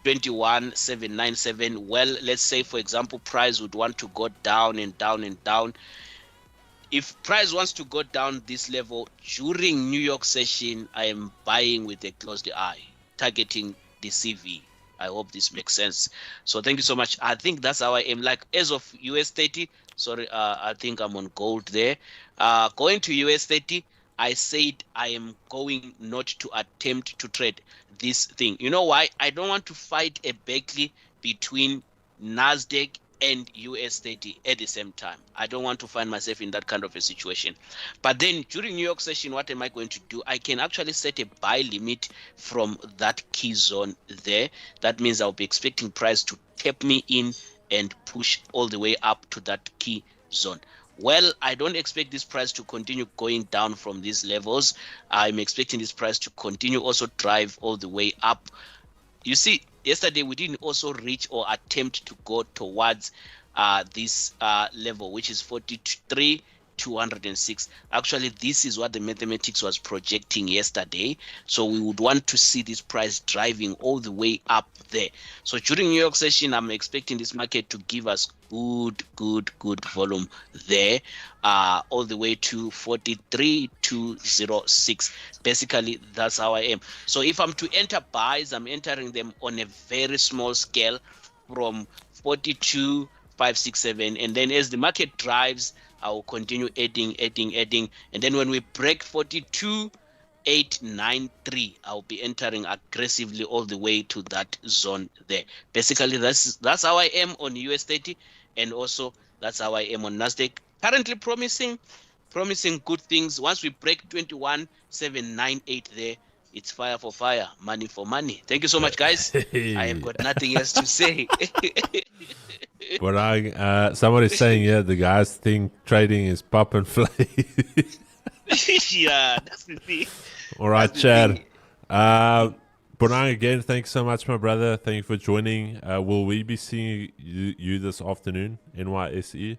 21,797, well, let's say for example price would want to go down and down and down. If price wants to go down this level during New York session, I am buying with a closed eye, targeting the CV. I hope this makes sense. So thank you so much. I think that's how I am. Like as of US 30, sorry, I think I'm on gold there. Going to US 30, I said I am going not to attempt to trade this thing. You know why? I don't want to fight a battle between NASDAQ and US 30 at the same time. I don't want to find myself in that kind of a situation. But then during New York session, what am I going to do? I can actually set a buy limit from that key zone there. That means I'll be expecting price to tap me in and push all the way up to that key zone. Well, I don't expect this price to continue going down from these levels. I'm expecting this price to continue also drive all the way up. You see, yesterday we didn't also reach or attempt to go towards this level, which is 43,206. Actually, this is what the mathematics was projecting yesterday. So we would want to see this price driving all the way up there. So during New York session, I'm expecting this market to give us good volume there, all the way to 43,206. Basically, that's how I am. So if I'm to enter buys, I'm entering them on a very small scale from 42,567, and then as the market drives, I will continue adding, and then when we break 42,893, I'll be entering aggressively all the way to that zone there. Basically, that's how I am on US 30, and also that's how I am on NASDAQ. Currently promising good things. Once we break 21,798 there, it's fire for fire, money for money. Thank you so much, guys. I have got nothing else to say. But somebody's saying, yeah, the guys think trading is pop and flay. Yeah, that's the thing. All right, Chad. Bonang, again, thanks so much, my brother. Thank you for joining. Will we be seeing you this afternoon, NYSE?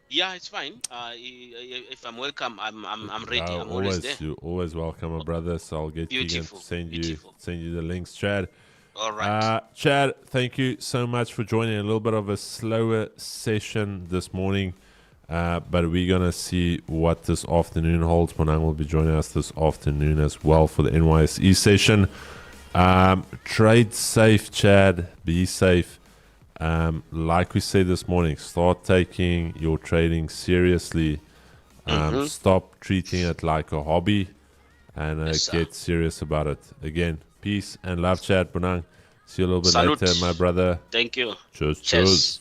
Yeah, it's fine. If I'm welcome, I'm ready. I'm always there. You're always welcome, my brother. So I'll get Keegan to send you the links, Chad. All right. Chad, thank you so much for joining. A little bit of a slower session this morning, but we're going to see what this afternoon holds. Bonang will be joining us this afternoon as well for the NYSE session. Trade safe, Chad. Be safe. Like we said this morning, start taking your trading seriously. Stop treating it like a hobby, and get serious about it. Again, peace and love, Chad. Bonang. See you a little bit later, my brother. Thank you. Cheers.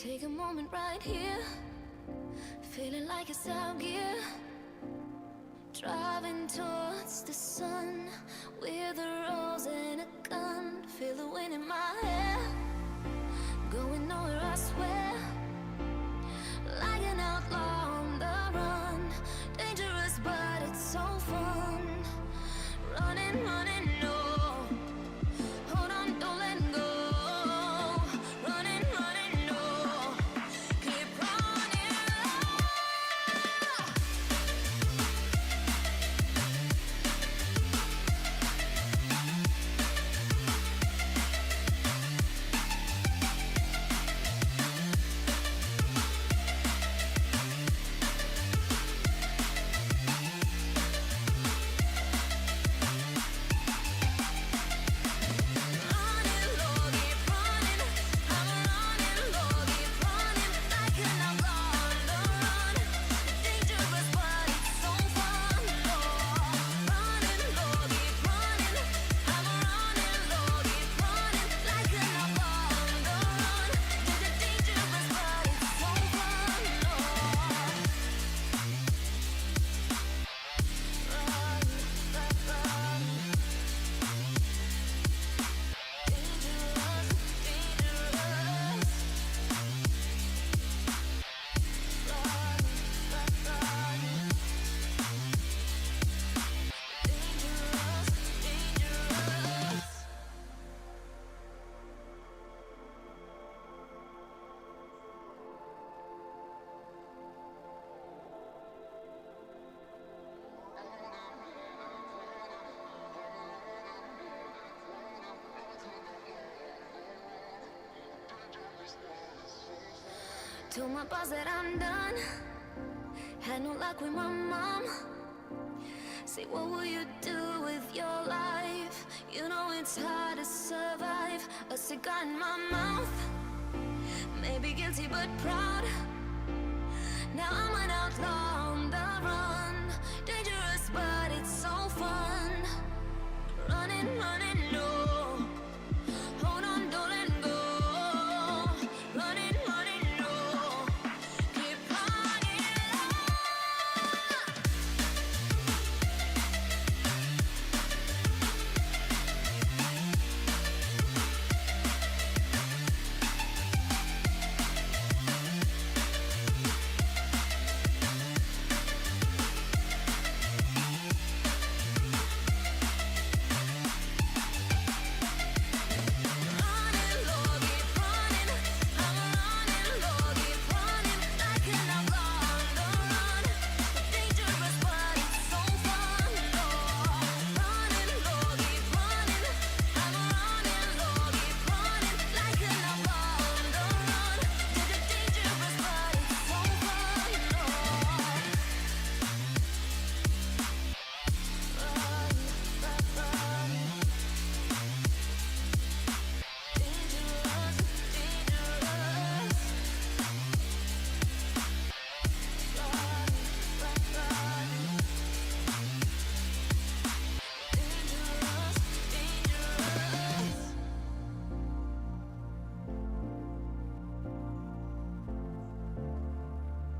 Take a moment right here, feeling like it's out gear. Driving towards the sun with a rose and a gun. Feel the wind in my hair, going nowhere I swear. Like an outlaw on the run, dangerous but it's so fun. Running, running, no. Hold on, don't let go. Running, running, no. Keep running. Told my boss that I'm done. Had no luck with my mom. Say, what will you do with your life? You know it's hard to survive. A cigar in my mouth, maybe guilty but proud. Now I'm an outlaw on the run.